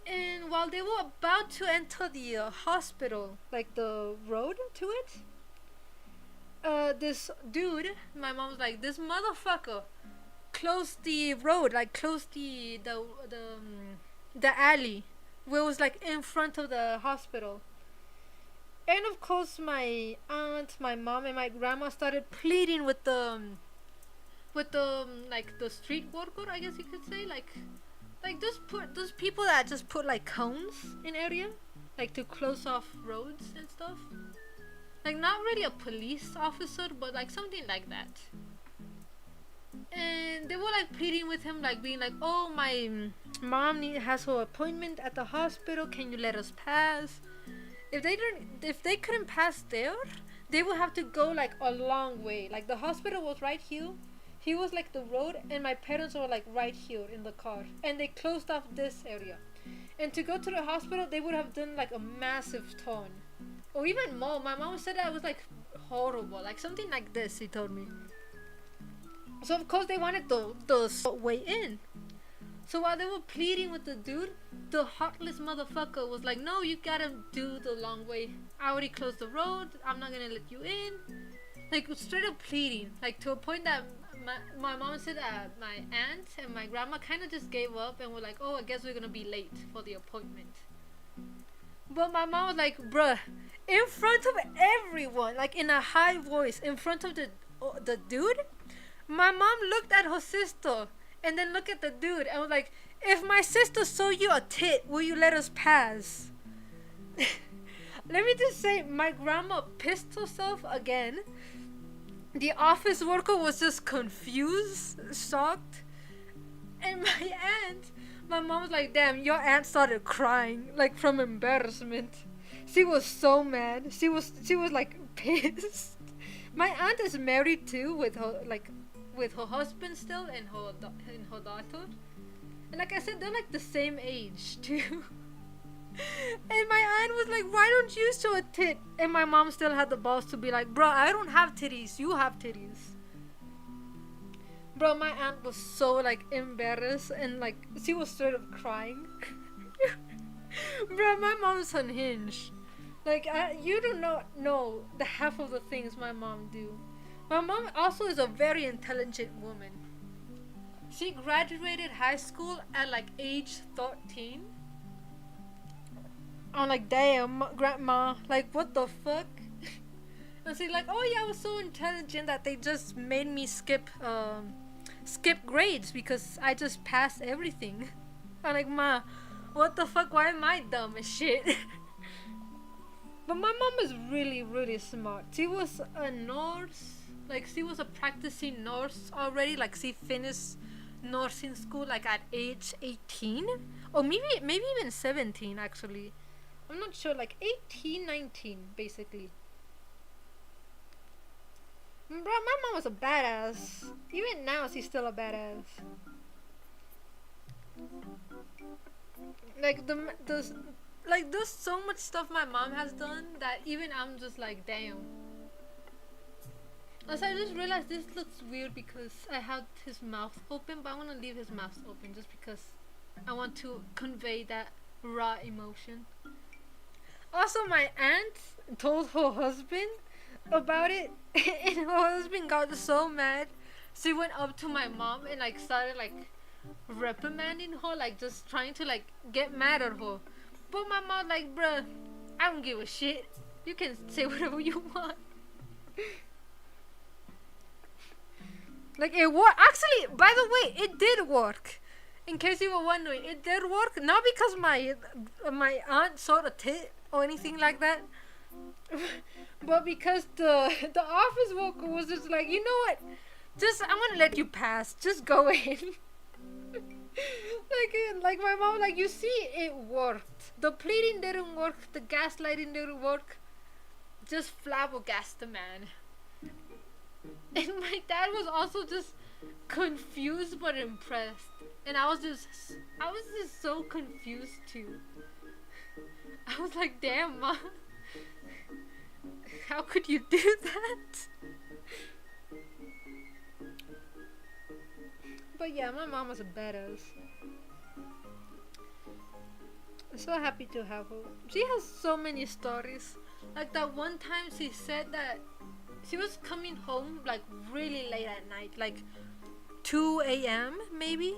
And while they were about to enter the hospital, like the road to it, this dude, my mom was like, this motherfucker closed the road, like closed the alley, where it was like in front of the hospital. And of course, my aunt, my mom, and my grandma started pleading with the like the street worker, I guess you could say, like those people that just put like cones in area, like to close off roads and stuff. Like not really a police officer, but like something like that. And they were like pleading with him, like being like, "Oh, my mom has her appointment at the hospital. Can you let us pass?" If they couldn't pass there, they would have to go like a long way. Like the hospital was right here. He was like the road, and my parents were like right here in the car, and they closed off this area. And to go to the hospital, they would have done like a massive turn, or even more. My mom said that it was like horrible, like something like this. He told me. So of course they wanted the way in. So while they were pleading with the dude, the heartless motherfucker was like, "No, you gotta do the long way. I already closed the road. I'm not gonna let you in." Like straight up pleading, like to a point that my mom said my aunt and my grandma kind of just gave up and were like, "Oh, I guess we're gonna be late for the appointment." But my mom was like, "Bruh, in front of everyone, like in a high voice, in front of the dude," my mom looked at her sister and then looked at the dude and was like, "If my sister saw you a tit, will you let us pass?" Let me just say, my grandma pissed herself again. The office worker was just confused, shocked. And my mom was like, "Damn, your aunt started crying, like from embarrassment." She was so mad. She was like pissed. My aunt is married too with her husband still and her daughter. And like I said, they're like the same age too. And my aunt was like, "Why don't you show a tit?" And my mom still had the balls to be like, "Bro, I don't have titties. You have titties." Bro, my aunt was so like embarrassed and like she was straight up crying. Bro, my mom's unhinged. Like you do not know the half of the things my mom do. My mom also is a very intelligent woman. She graduated high school at like age 13. I'm like, "Damn, grandma, like what the fuck?" And she's like, "Oh yeah, I was so intelligent that they just made me skip grades because I just passed everything." I'm like, "Ma, what the fuck? Why am I dumb as shit?" But my mom is really, really smart. She was a nurse. Like she was a practicing nurse already. Like she finished nursing school like at age 18, or maybe even 17 actually. I'm not sure, like 18, 19 basically. Bro, my mom was a badass. Even now she's still a badass. Like there's so much stuff my mom has done that even I'm just like, damn. Also, I just realized this looks weird because I had his mouth open, but I want to leave his mouth open just because I want to convey that raw emotion. Also, my aunt told her husband about it, and her husband got so mad. She went up to my mom and like started like reprimanding her, like just trying to like get mad at her. But my mom like, "Bruh, I don't give a shit. You can say whatever you want." Like it worked. Actually, by the way, it did work. In case you were wondering, it did work. Not because my aunt saw a tit or anything like that, but because the office worker was just like, "You know what? Just I'm gonna let you pass. Just go in." like my mom, like, "You see, it worked. The pleading didn't work. The gaslighting didn't work. Just flabbergasted the man." And my dad was also just confused but impressed. And I was just so confused too. I was like, damn, Mom. How could you do that? But yeah, my mom was a badass. I'm so happy to have her. She has so many stories. Like that one time she said that she was coming home like really late at night, like 2 a.m. maybe,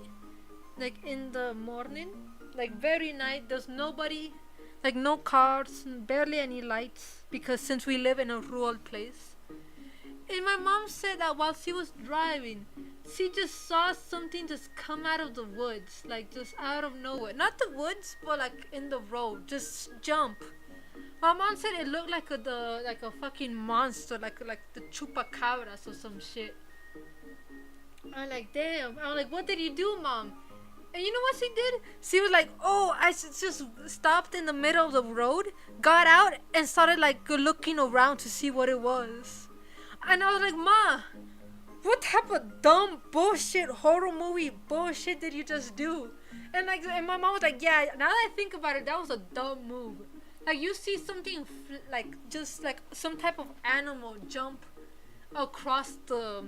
like in the morning, like very night. There's nobody, like no cars, barely any lights, because since we live in a rural place. And my mom said that while she was driving, she just saw something just come out of the woods, like just out of nowhere. Not the woods, but like in the road, just jump. My mom said it looked like a fucking monster, like the chupacabras or some shit. I'm like, damn. I'm like, what did you do, Mom? And you know what she did? She was like, oh, I just stopped in the middle of the road, got out, and started like looking around to see what it was. And I was like, Ma, what type of dumb bullshit horror movie bullshit did you just do? And my mom was like, yeah, now that I think about it, that was a dumb move. Like you see something like just like some type of animal jump across the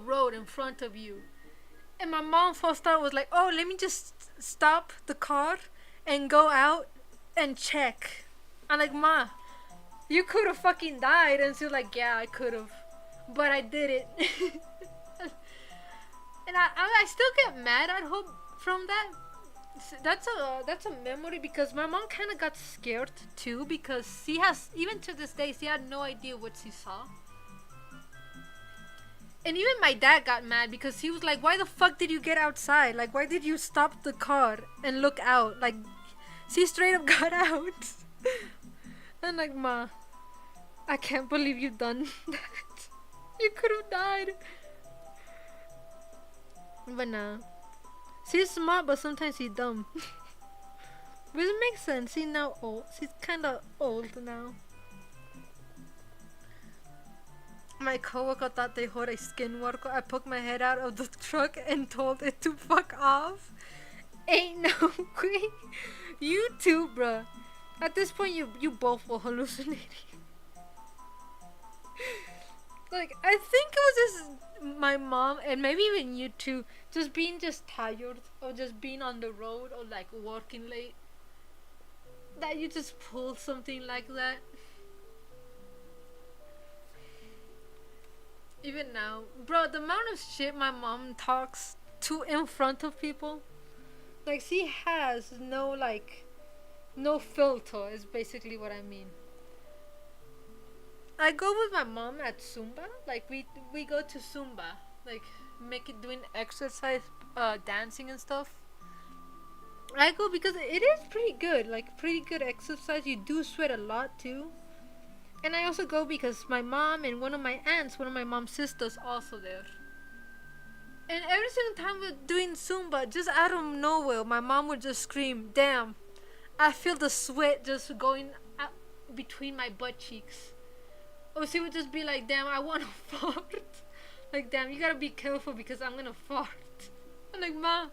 road in front of you. And my mom first thought was like, oh, let me just stop the car and go out and check. I'm like, Ma, you could have fucking died. And she was like, yeah, I could have, but I did it. And I still get mad at her from that. That's a memory, because my mom kind of got scared too, because she has, even to this day, she had no idea what she saw. And even my dad got mad because he was like, why the fuck did you get outside? Like, why did you stop the car and look out? Like, she straight up got out. And like, Ma, I can't believe you've done that. You could have died. But nah. She's smart, but sometimes she's dumb. Which makes sense. She's now old. She's kind of old now. My coworker thought they heard a skin worker. I poked my head out of the truck and told it to fuck off. Ain't no way. You too, bruh. At this point, you both were hallucinating. Like, I think it was just my mom, and maybe even you too, just being just tired, or just being on the road, or like working late, that you just pull something like that. Even now, bro, the amount of shit my mom talks to in front of people, like, she has no filter, is basically what I mean. I go with my mom at Zumba. Like, we go to Zumba, like doing exercise, dancing and stuff. I go because it is pretty good, like pretty good exercise. You do sweat a lot too. And I also go because my mom and one of my aunts, one of my mom's sisters, also there. And every single time we're doing Zumba, just out of nowhere, my mom would just scream, "Damn, I feel the sweat just going out between my butt cheeks." Or she would just be like, "Damn, I want to fart." Like, "Damn, you gotta be careful because I'm gonna fart." I'm like, "Ma,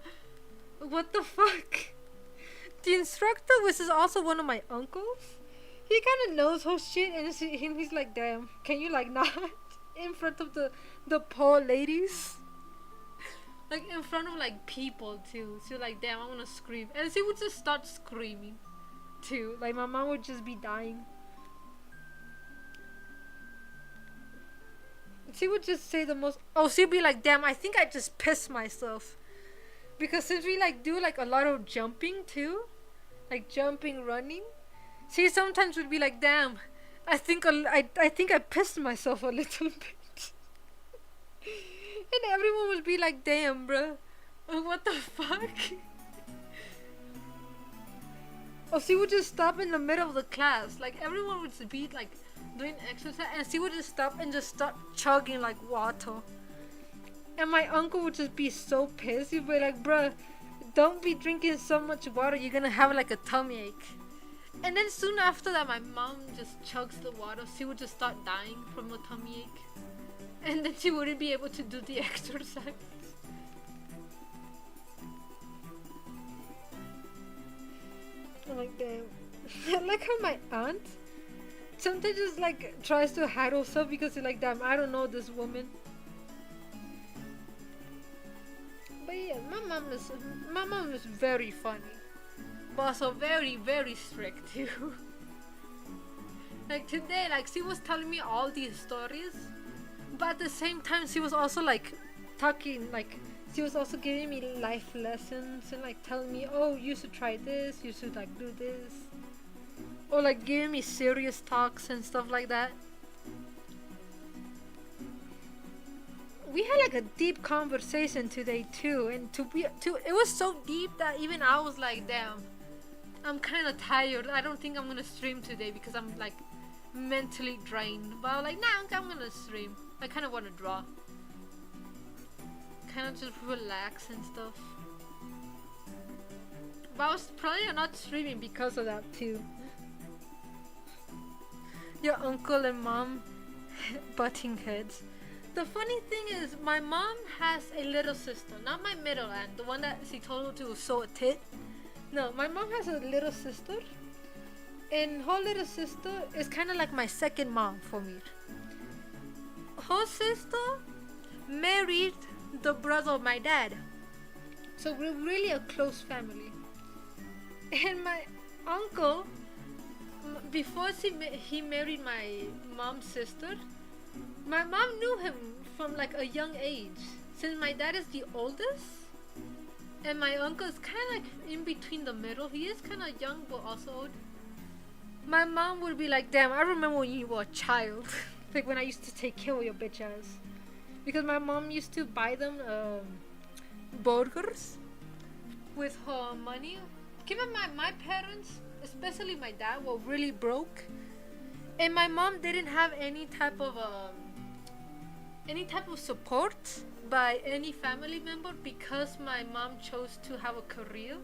what the fuck?" The instructor, which is also one of my uncles, he kind of knows her shit, and he's like, "Damn, can you like not?" In front of the poor ladies. Like, in front of like people too. She was like, "Damn, I wanna scream." And she would just start screaming too. Like, my mom would just be dying. She would just say the most. Oh, she'd be like, "Damn, I think I just pissed myself." Because since we like do like a lot of jumping too, like jumping, running, she sometimes would be like, "Damn, I think I pissed myself a little bit." And everyone would be like, "Damn, bruh, what the fuck?" Or she would just stop in the middle of the class. Like, everyone would be like doing exercise, and she would just stop and just start chugging like water. And my uncle would just be so pissed. He'd be like, "Bruh, don't be drinking so much water. You're gonna have like a tummy ache." And then soon after that, my mom just chugs the water. She would just start dying from a tummy ache. and then she wouldn't be able to do the exercise. I'm like, damn. I like how my aunt sometimes just like tries to hide herself because she's like, damn, I don't know this woman. But yeah, my mom is very funny, but also very, very strict too. Like today, like she was telling me all these stories, but at the same time she was also like talking, like she was also giving me life lessons and like telling me, oh, you should try this, you should like do this, or like giving me serious talks and stuff like that. We had like a deep conversation today too, and it was so deep that even I was like, damn, I'm kind of tired. I don't think I'm gonna stream today because I'm like mentally drained. But I was like, nah, I'm gonna stream. I kind of want to draw, kind of just relax and stuff. But I was probably not streaming because of that too. Your uncle and mom butting heads. The funny thing is, my mom has a little sister, not my middle aunt, the one that she told her to sew a tit. No, my mom has a little sister, and her little sister is kind of like my second mom for me. Her sister married the brother of my dad, so we're really a close family. And my uncle, before he married my mom's sister, my mom knew him from like a young age. Since my dad is the oldest, and my uncle is kind of like in between the middle. He is kind of young but also old. My mom would be like, damn, I remember when you were a child. Like when I used to take care of your bitch ass. Because my mom used to buy them burgers with her money. Keep in mind, my parents, especially my dad, were really broke. And my mom didn't have any type of support by any family member because my mom chose to have a career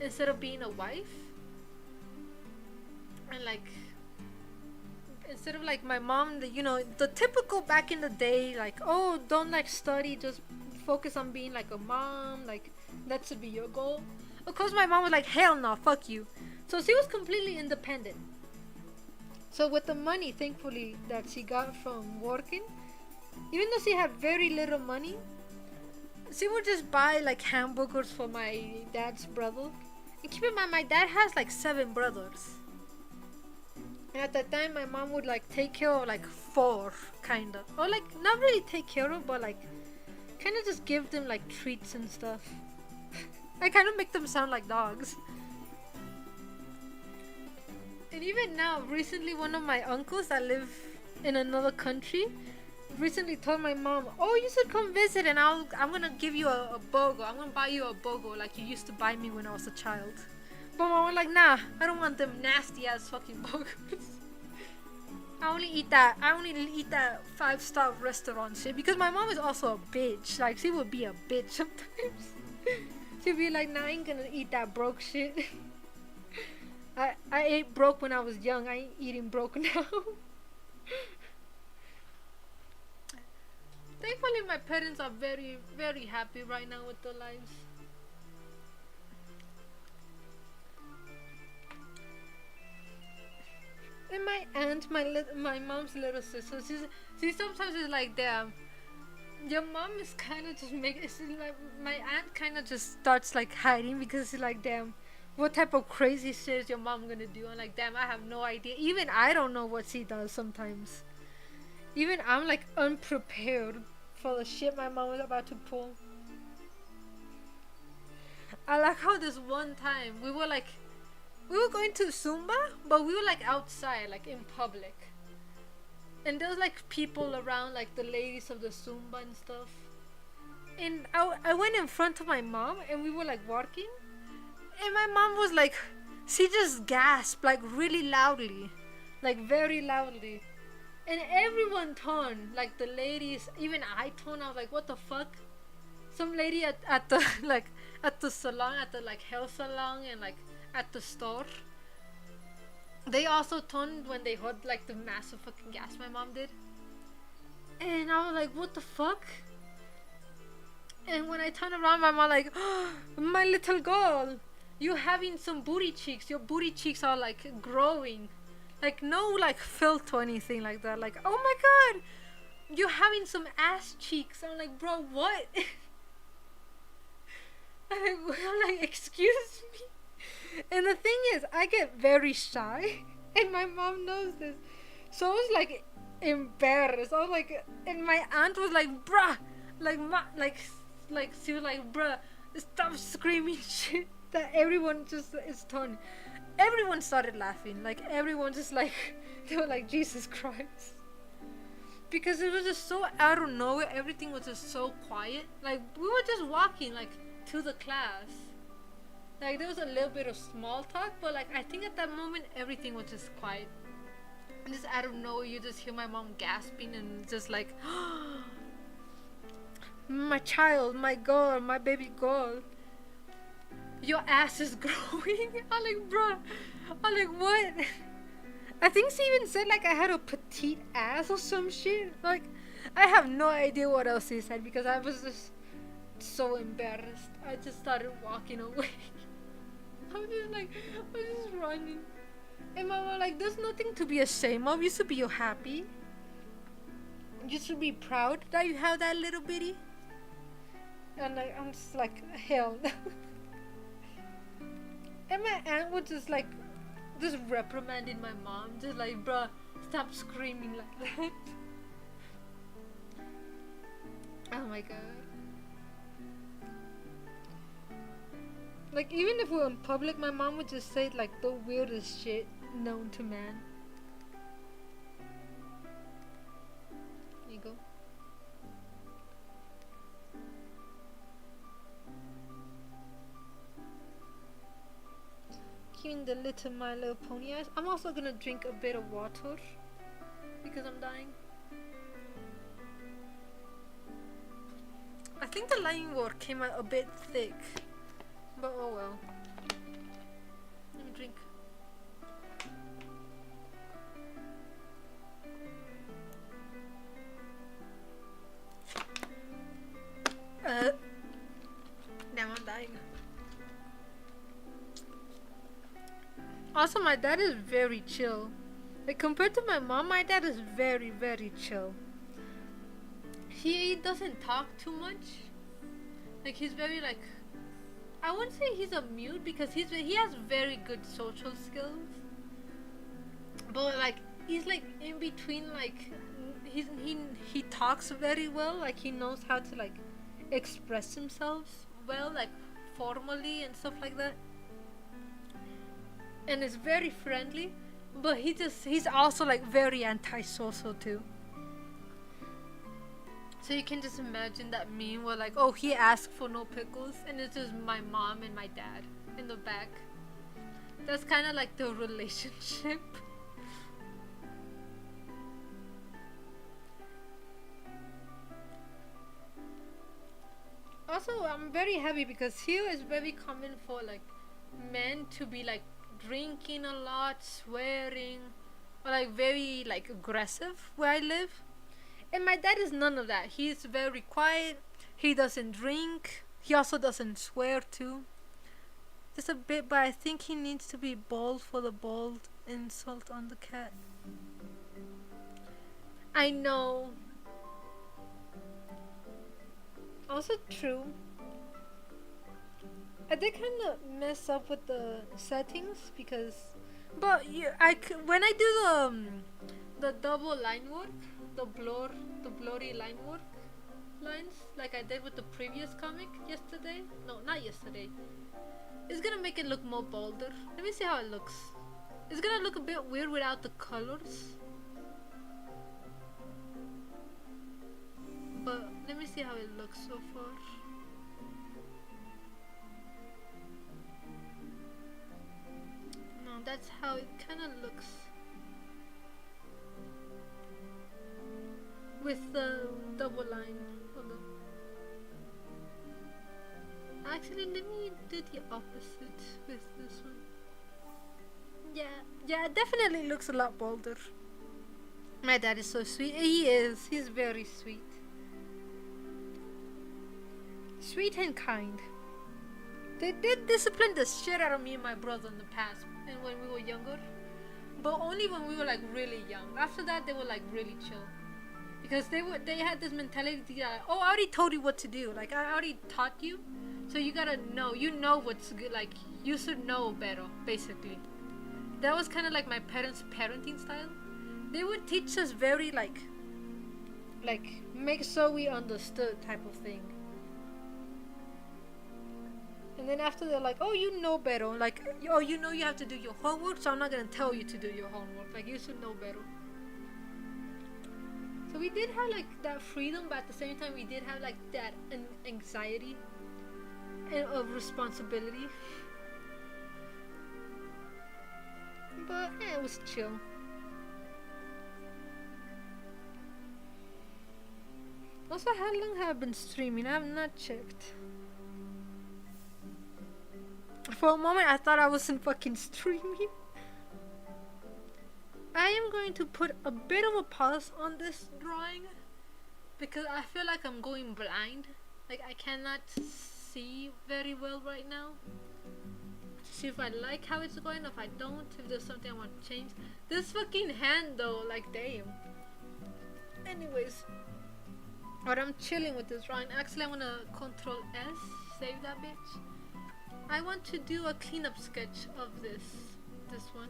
instead of being a wife. And like, instead of like my mom, the typical back in the day, like, oh, don't like study, just focus on being like a mom, like that should be your goal. Of course my mom was like, hell no, fuck you. So she was completely independent. So with the money, thankfully, that she got from working, even though she had very little money, she would just buy like hamburgers for my dad's brother. And keep in mind, my dad has like 7 brothers. And at that time, my mom would like take care of like 4, kind of. Or like, not really take care of, but like, kind of just give them like treats and stuff. I kind of make them sound like dogs. And even now, recently, one of my uncles that live in another country recently told my mom, oh, you should come visit and I'm gonna give you a burger. I'm gonna buy you a burger like you used to buy me when I was a child. But mom was like, nah, I don't want them nasty ass fucking burgers. I only eat that 5-star restaurant shit, because my mom is also a bitch. Like, she would be a bitch sometimes. She'd be like, nah, I ain't gonna eat that broke shit. I ate broke when I was young. I ain't eating broke now. Thankfully, my parents are very, very happy right now with their lives. And my aunt, my mom's little sister, she sometimes is like, damn, your mom is kind of just making. Like, my aunt kind of just starts like hiding because she's like, damn, what type of crazy shit is your mom gonna do? I'm like, damn, I have no idea. Even I don't know what she does sometimes. Even I'm like unprepared for the shit my mom was about to pull. I like how this one time we were going to Zumba, but we were like outside, like in public. And there was like people around, like the ladies of the Zumba and stuff. And I went in front of my mom and we were like walking. And my mom was like, she just gasped like really loudly, like very loudly. And everyone turned, like the ladies, even I turned. I was like, what the fuck? Some lady at the like at the salon, at the like hair salon, and like at the store, they also turned when they heard like the massive fucking gas my mom did. And I was like, what the fuck? And when I turned around, my mom like, oh, my little girl, you having some booty cheeks. Your booty cheeks are like growing. Like no like filth or anything like that. Like, oh my god, you having some ass cheeks. I'm like, bro, what? I'm like, excuse me. And the thing is, I get very shy, and my mom knows this. So I was like embarrassed. I was like, and my aunt was like, bruh, like she was like, bruh, stop screaming shit. That everyone just is turning. Everyone started laughing. Like everyone just like, they were like, Jesus Christ. Because it was just so out of nowhere. Everything was just so quiet. Like we were just walking like to the class. Like there was a little bit of small talk, but like I think at that moment everything was just quiet. And just out of nowhere you just hear my mom gasping and just like, my child, my girl, my baby girl, your ass is growing. I'm like, bruh. I'm like, what? I think she even said like I had a petite ass or some shit. Like I have no idea what else she said because I was just so embarrassed. I just started walking away. I was just running. And mom was like, there's nothing to be ashamed of. You should be happy. You should be proud that you have that little bitty. And like, I'm just like, hell no. And my aunt was just like, just reprimanding my mom. Just like, bruh, stop screaming like that. Oh my god. Like even if we were in public, my mom would just say like the weirdest shit known to man. Here you go. Queuing the little My Little Pony eyes. I'm also gonna drink a bit of water because I'm dying. I think the linework came out a bit thick. But oh well. Let me drink. Now I'm dying. Also, my dad is very chill. Like compared to my mom, my dad is very, very chill. He doesn't talk too much. Like he's very like, I wouldn't say he's a mute because he has very good social skills. But like he's like in between, like he talks very well. Like he knows how to like express himself well, like formally and stuff like that. And is very friendly, but he's also like very antisocial too. So you can just imagine that meme where like, oh, he asked for no pickles, and it's just my mom and my dad in the back. That's kind of like the relationship. Also, I'm very happy because here is very common for like men to be like drinking a lot, swearing, or like very like aggressive where I live. And my dad is none of that. He's very quiet. He doesn't drink. He also doesn't swear too. Just a bit, but I think he needs to be bald for the bald insult on the cat. I know. Also true. I did kind of mess up with the settings because, but when I do the double line work, the blurry line work lines like I did with the previous comic yesterday. No, not yesterday. It's gonna make it look more bolder. Let me see how it looks. It's gonna look a bit weird without the colors. But let me see how it looks so far. No, that's how it kind of looks. With the double line. Hold on. Actually, let me do the opposite with this one. Yeah, it definitely looks a lot bolder. My dad is so sweet. He is. He's very sweet. Sweet and kind. They did discipline the shit out of me and my brother in the past and when we were younger. But only when we were like really young. After that they were like really chill. Because they had this mentality that, oh, I already told you what to do. Like I already taught you. So you gotta know. You know what's good. Like you should know better, basically. That was kinda like my parents' parenting style. They would teach us very like make sure we understood type of thing. And then after they're like, oh, you know better. Like, oh, you know you have to do your homework, so I'm not gonna tell you to do your homework. Like, you should know better. So we did have like that freedom, but at the same time we did have like that anxiety and of responsibility. But it was chill. Also, how long have I been streaming? I have not checked. For a moment I thought I wasn't fucking streaming. I am going to put a bit of a pause on this drawing because I feel like I'm going blind. Like I cannot see very well right now. See if I like how it's going, if I don't, if there's something I want to change. This fucking hand though, like damn. Anyways, but I'm chilling with this drawing. Actually, I want to Control S, save that bitch. I want to do a cleanup sketch of this one.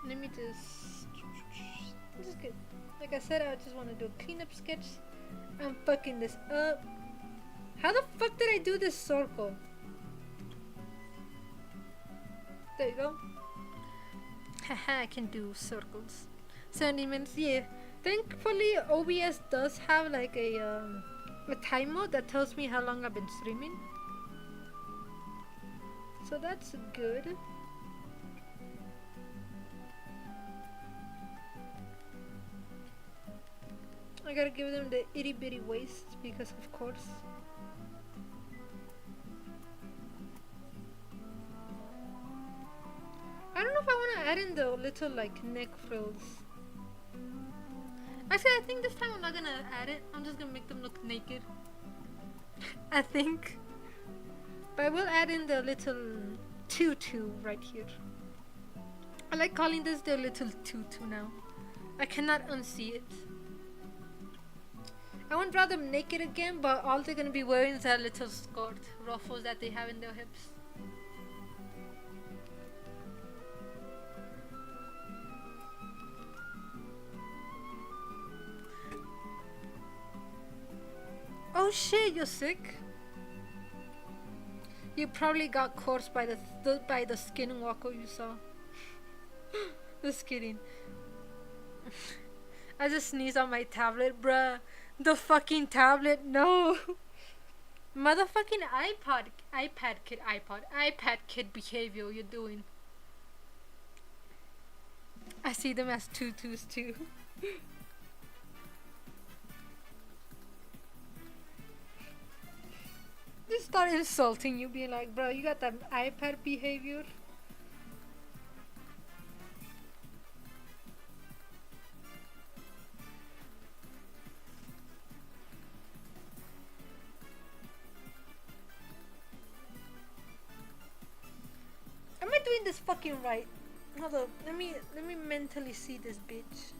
Let me just. This is good. Like I said, I just want to do a cleanup sketch. I'm fucking this up. How the fuck did I do this circle? There you go. Haha, I can do circles. 70 minutes, yeah. Thankfully, OBS does have like a timer that tells me how long I've been streaming. So that's good. I gotta give them the itty bitty waist because of course. I don't know if I want to add in the little like neck frills. Actually, I think this time I'm not gonna add it. I'm just gonna make them look naked. I think. But I will add in the little tutu right here. I like calling this the little tutu now. I cannot unsee it. I won't draw them naked again, but all they're gonna be wearing is that little skirt ruffles that they have in their hips. Oh shit, you're sick? You probably got cursed by the skinwalker you saw. Just kidding. I just sneezed on my tablet, bruh. The tablet, no. Motherfucking iPad kid behavior you're doing. I see them as tutus too. Just start insulting you, being like, bro, you got that iPad behavior. Am I doing this fucking right? Hold up, let me mentally see this bitch.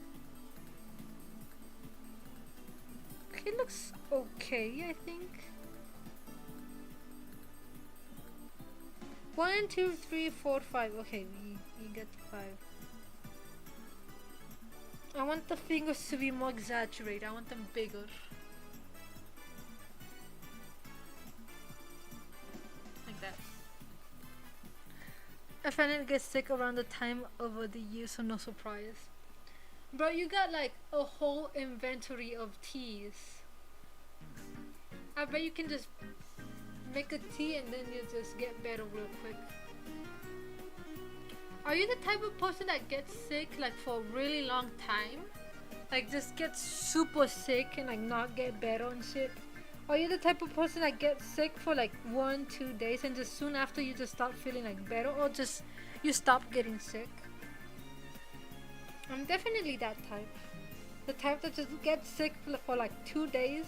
It looks okay, I think. 1, 2, 3, 4, 5. Okay, we get 5. I want the fingers to be more exaggerated. I want them bigger. Like that. I finally get sick around the time of the year, so no surprise. Bro, you got like a whole inventory of teas. I bet you can just make a tea and then you just get better real quick. Are you the type of person that gets sick like for a really long time? Like just gets super sick and like not get better and shit? Are you the type of person that gets sick for like 1-2 days and just soon after you just start feeling like better, or just you stop getting sick? I'm definitely that type. The type that just gets sick for like 2 days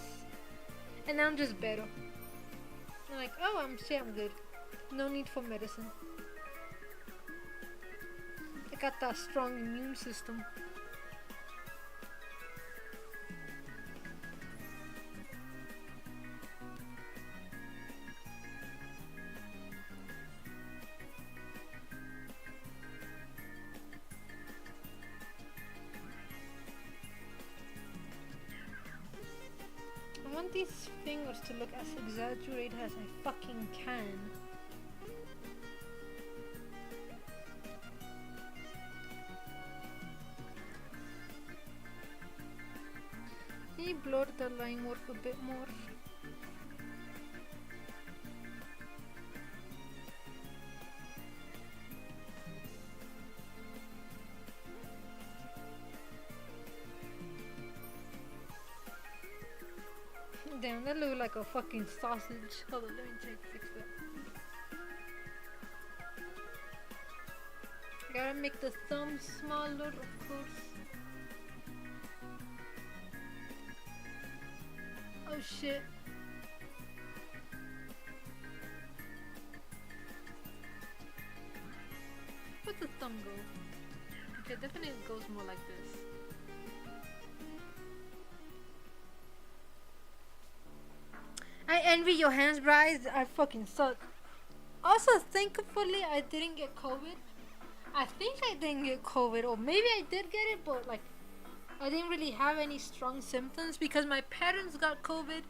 and I'm just better. I'm like, oh, I'm good. No need for medicine. I got that strong immune system. I want these fingers to look as exaggerated as I fucking can. Can you blur the line work a bit more? Damn, that looked like a fucking sausage. Hold on, let me fix that. Gotta make the thumb smaller, of course. Oh shit. Where'd the thumb go? Okay, definitely it goes more like this. I envy your hands, Bryce. I fucking suck. Also, thankfully, I didn't get COVID. I think I didn't get COVID, or maybe I did get it, but like, I didn't really have any strong symptoms because my parents got COVID.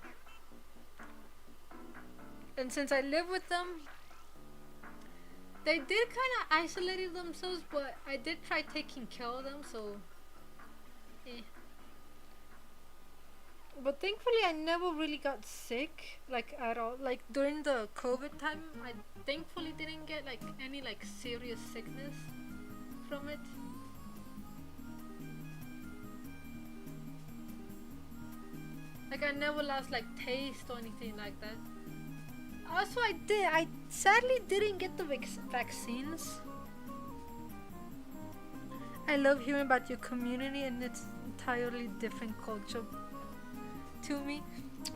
And since I live with them, they did kind of isolate themselves, but I did try taking care of them, so But thankfully I never really got sick, like at all. Like during the COVID time, I thankfully didn't get like any like serious sickness from it. Like I never lost like taste or anything like that. Also I sadly didn't get the vaccines. I love hearing about your community and its entirely different culture to me.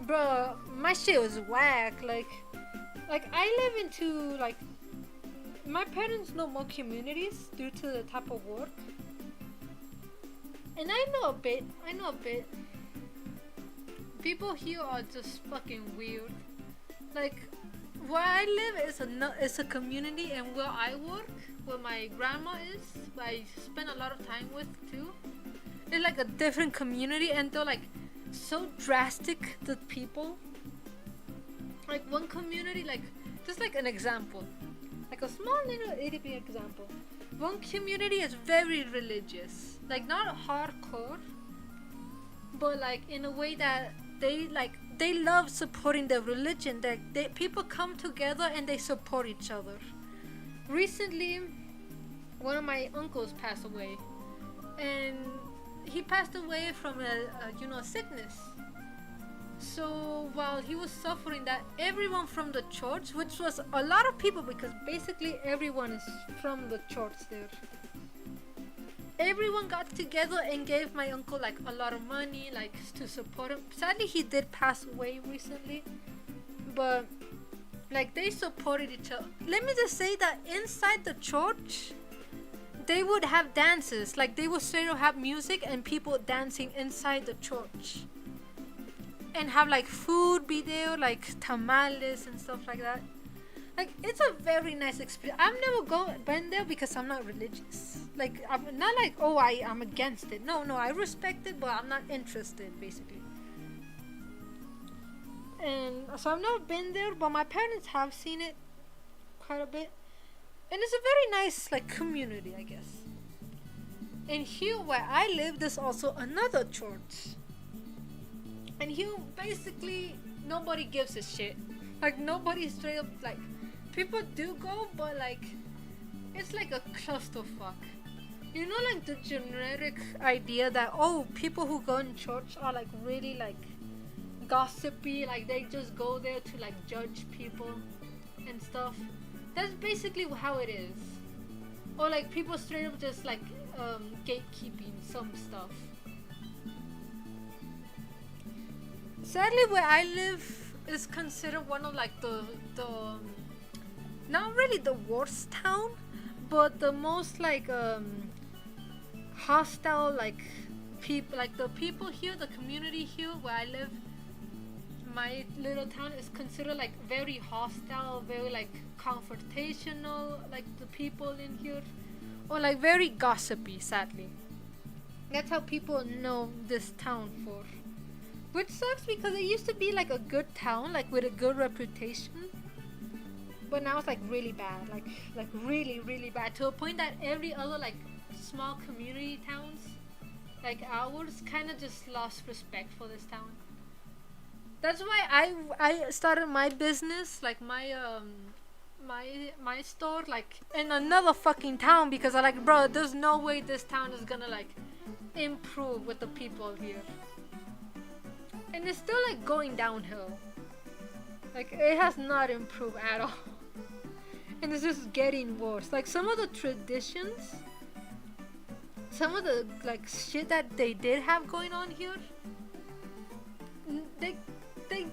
Bro, my shit was whack. Like I live into like, my parents know more communities due to the type of work. And I know a bit. People here are just fucking weird. Like where I live is a community, and where I work, where my grandma is, who I spend a lot of time with too, it's like a different community, and they're like so drastic, the people. Like one community, like just like an example, like a small little itty bitty example. One community is very religious, like not hardcore, but like in a way that they love supporting their religion. They people come together and they support each other. Recently, one of my uncles passed away, and he passed away from a sickness. So while he was suffering that, everyone from the church, which was a lot of people because basically everyone is from the church there, everyone got together and gave my uncle like a lot of money, like to support him. Sadly he did pass away recently, but like they supported each other. Let me just say that inside the church they would have dances, like they would straight up have music and people dancing inside the church, and have like food be there, like tamales and stuff like that. Like it's a very nice experience. I've never been there because I'm not religious. Like I'm not like, oh, I'm against it. No, I respect it, but I'm not interested basically. And so I've never been there, but my parents have seen it quite a bit. And it's a very nice like community, I guess. And here where I live, there's also another church. And here basically nobody gives a shit. Like nobody straight up, like people do go, but like it's like a clusterfuck. You know, like the generic idea that, oh, people who go in church are like really like gossipy, like they just go there to like judge people and stuff. That's basically how it is. Or like people straight up just like gatekeeping some stuff. Sadly, where I live is considered one of like the not really the worst town, but the most like hostile like people. Like the people here, the community here where I live, my little town is considered like very hostile, very like confrontational, like the people in here, or like very gossipy. Sadly, that's how people know this town for. Which sucks because it used to be like a good town, like with a good reputation. But now it's like really bad, like really, really bad, to a point that every other like small community towns, like ours, kind of just lost respect for this town. That's why I started my business, like my my store, like in another fucking town, because I like, bro, there's no way this town is gonna like improve with the people here. And it's still like going downhill. Like it has not improved at all. And it's just getting worse. Like some of the traditions, some of the like shit that they did have going on here, they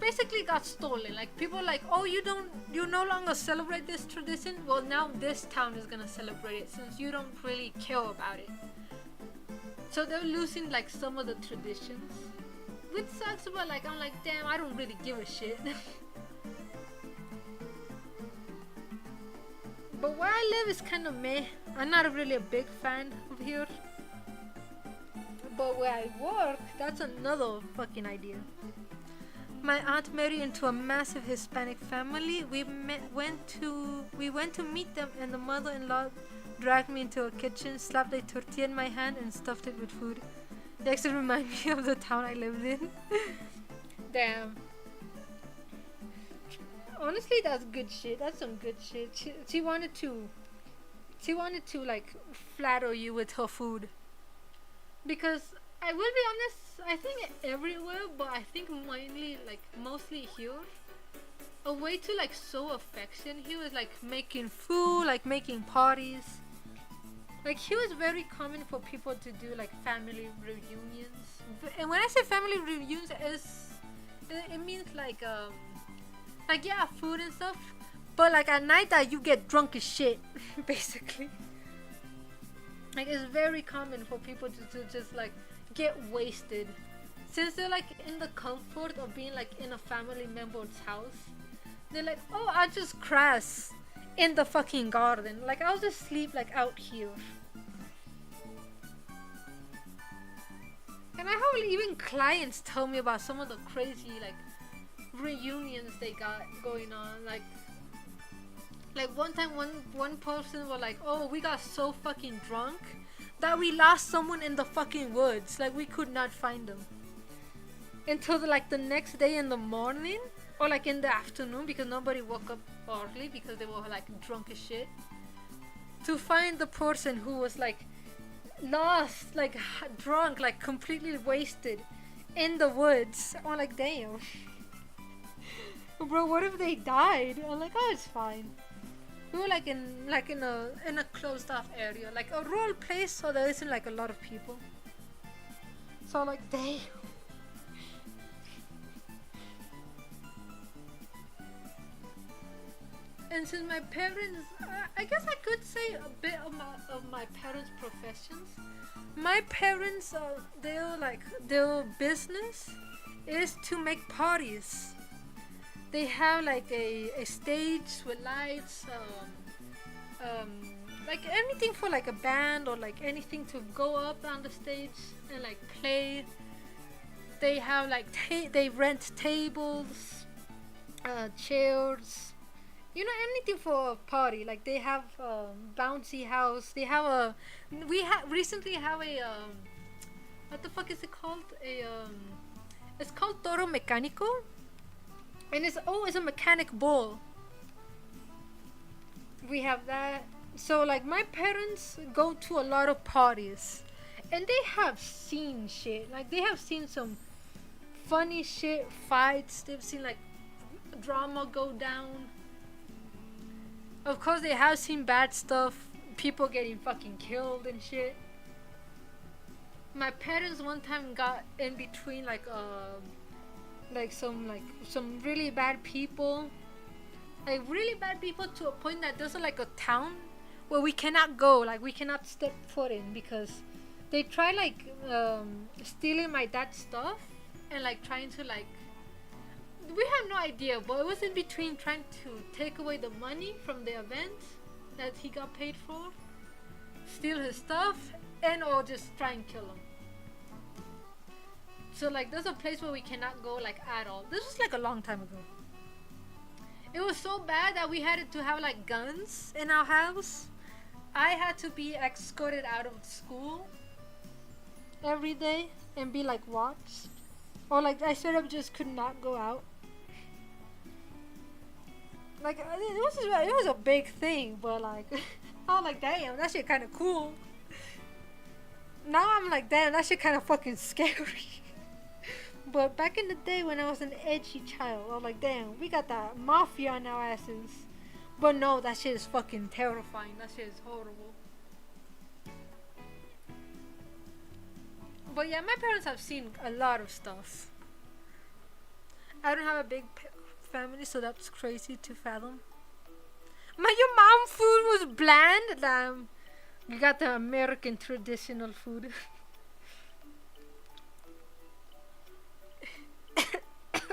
basically got stolen. Like people like, oh, you no longer celebrate this tradition. Well, now this town is gonna celebrate it since you don't really care about it. So they're losing like some of the traditions. Which sucks, but like I'm like, damn, I don't really give a shit. But where I live is kind of meh. I'm not really a big fan of here. But where I work, that's another fucking idea. My aunt married into a massive Hispanic family. We went to meet them, and the mother-in-law dragged me into a kitchen, slapped a tortilla in my hand, and stuffed it with food. They actually remind me of the town I lived in. Damn. Honestly, that's good shit. That's some good shit. She wanted to like flatter you with her food. Because I will be honest, I think everywhere, but I think mostly here, a way to like show affection here is like making food, like making parties. Like here is very common for people to do like family reunions. And when I say family reunions, it means like yeah, food and stuff. But like at night that you get drunk as shit, basically. Like it's very common for people to just like get wasted. Since they're like in the comfort of being like in a family member's house, they're like, oh, I'll just crash in the fucking garden. Like I'll just sleep like out here. And I have even clients tell me about some of the crazy like reunions they got going on. Like one time one person was like, oh, we got so fucking drunk that we lost someone in the fucking woods. Like we could not find them until the next day in the morning, or like in the afternoon, because nobody woke up early because they were like drunk as shit, to find the person who was like lost, like drunk, like completely wasted in the woods. I'm like, damn. Bro, what if they died? I'm like, oh, it's fine. We were like in a closed off area, like a rural place, so there isn't like a lot of people. So like, damn. And since my parents, I guess I could say a bit of my parents' professions. My parents, their business is to make parties. They have like a stage with lights, like anything for like a band, or like anything to go up on the stage and like play. They have like they rent tables, chairs, anything for a party. Like they have bouncy house. They have recently have a what the fuck is it called? It's called Toro Mecánico. And it's a mechanic bull. We have that. So like my parents go to a lot of parties, and they have seen shit. Like they have seen some funny shit, fights. They've seen like drama go down. Of course, they have seen bad stuff. People getting fucking killed and shit. My parents one time got in between like some really bad people. Like really bad people to a point that there's like a town where we cannot go, like we cannot step foot in because they try like stealing my dad's stuff and like trying to like, we have no idea, but it was in between trying to take away the money from the event that he got paid for, steal his stuff, and or just try and kill him. So like there's a place where we cannot go like at all. This was like a long time ago. It was so bad that we had to have like guns in our house. I had to be escorted out of school every day and be like watched. Or like I straight up just could not go out. Like it was a big thing, but like I was like, damn, that shit kind of cool. Now I'm like, damn, that shit kind of fucking scary. But back in the day when I was an edgy child, I was like, damn, we got the mafia on our asses. But no, that shit is fucking terrifying. That shit is horrible. But yeah, my parents have seen a lot of stuff. I don't have a big family, so that's crazy to fathom. Your mom food was bland. Damn. You got the American traditional food.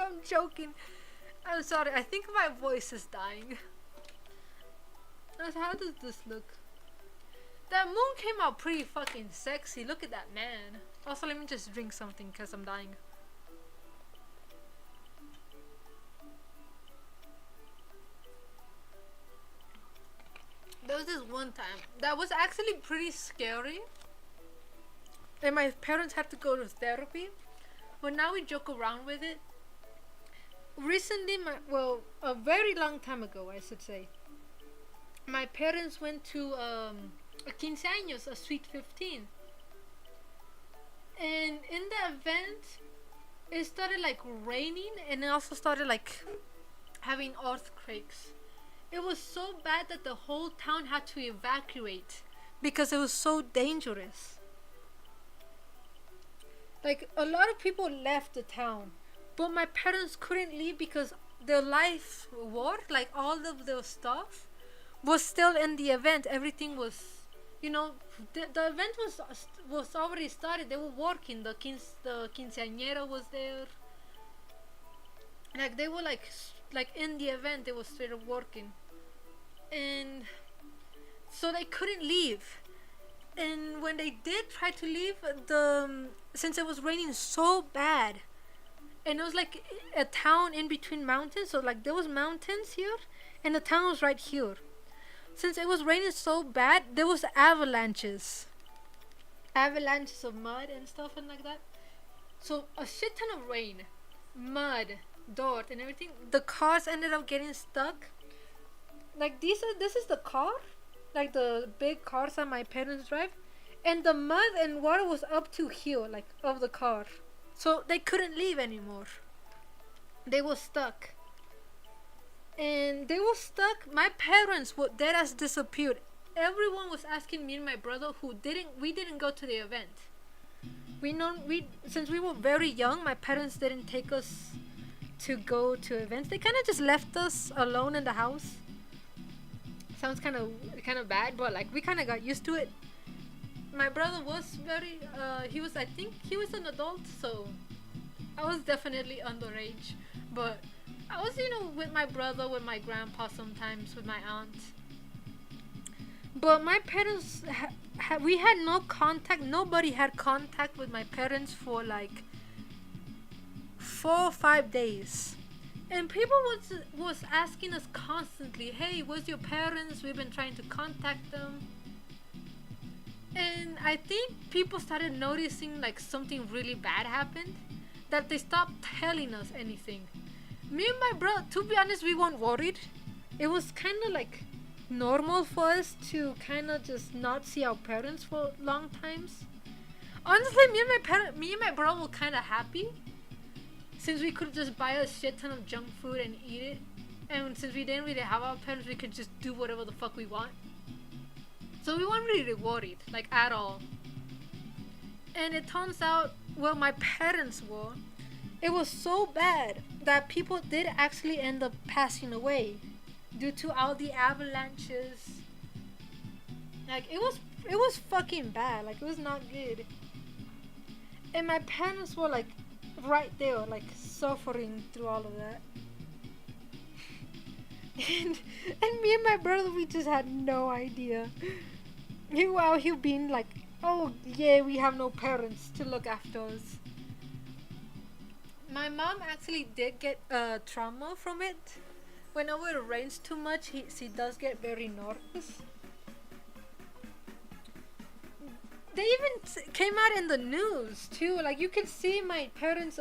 I'm joking. I'm sorry. I think my voice is dying. How does this look? That moon came out pretty fucking sexy. Look at that man. Also, let me just drink something because I'm dying. There was this one time that was actually pretty scary. And my parents had to go to therapy. But now we joke around with it. Recently, a very long time ago, I should say, my parents went to a 15 años, a sweet 15. And in the event, it started like raining and it also started like having earthquakes. It was so bad that the whole town had to evacuate because it was so dangerous. Like a lot of people left the town. But my parents couldn't leave because their life work, like all of their stuff, was still in the event. Everything was, the event was already started. They were working. The quinceañera was there. Like they were like in the event. They were straight up working, and so they couldn't leave. And when they did try to leave, since it was raining so bad. And it was like a town in between mountains. So like there was mountains here and the town was right here. Since it was raining so bad, there was avalanches. Avalanches of mud and stuff and like that. So a shit ton of rain, mud, dirt and everything. The cars ended up getting stuck. Like this is the car. Like the big cars that my parents drive. And the mud and water was up to here, like of the car. So they couldn't leave anymore. They were stuck. And they were stuck. My parents were dead as disappeared. Everyone was asking me and my brother we didn't go to the event. Since we were very young, my parents didn't take us to go to events. They kind of just left us alone in the house. Sounds kind of bad, but like we kind of got used to it. My brother was I think he was an adult, so I was definitely underage. But I was, with my brother, with my grandpa sometimes, with my aunt. But my parents, we had no contact. Nobody had contact with my parents for like 4 or 5 days. And people was asking us constantly, hey, where's your parents? We've been trying to contact them. And I think people started noticing like something really bad happened, that they stopped telling us anything. Me and my brother, to be honest, we weren't worried. It was kind of like normal for us to kind of just not see our parents for long times. Honestly, me and my brother were kind of happy since we could just buy a shit ton of junk food and eat it, and since we didn't really have our parents, we could just do whatever the fuck we want. So we weren't really worried, like, at all. And it turns out, well, my parents were. It was so bad that people did actually end up passing away due to all the avalanches. Like, it was fucking bad. Like, it was not good. And my parents were like right there, like suffering through all of that. And me and my brother, we just had no idea. He was out here being like, oh yeah, we have no parents to look after us. My mom actually did get trauma from it. Whenever it rains too much, she does get very nervous. They even came out in the news too. Like, you could see my parents.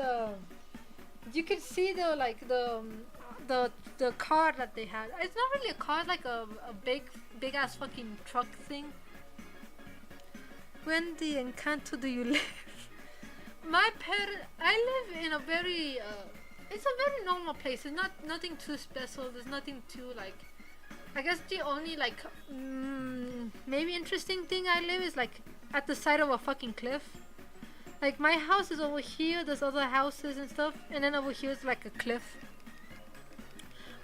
You could see the car that they had. It's not really a car. It's like a big ass fucking truck thing. When the Encanto do you live? I live in a very it's a very normal place. It's not nothing too special. There's nothing too like. I guess the only like maybe interesting thing I live is like at the side of a fucking cliff. Like, my house is over here, there's other houses and stuff, and then over here is like a cliff.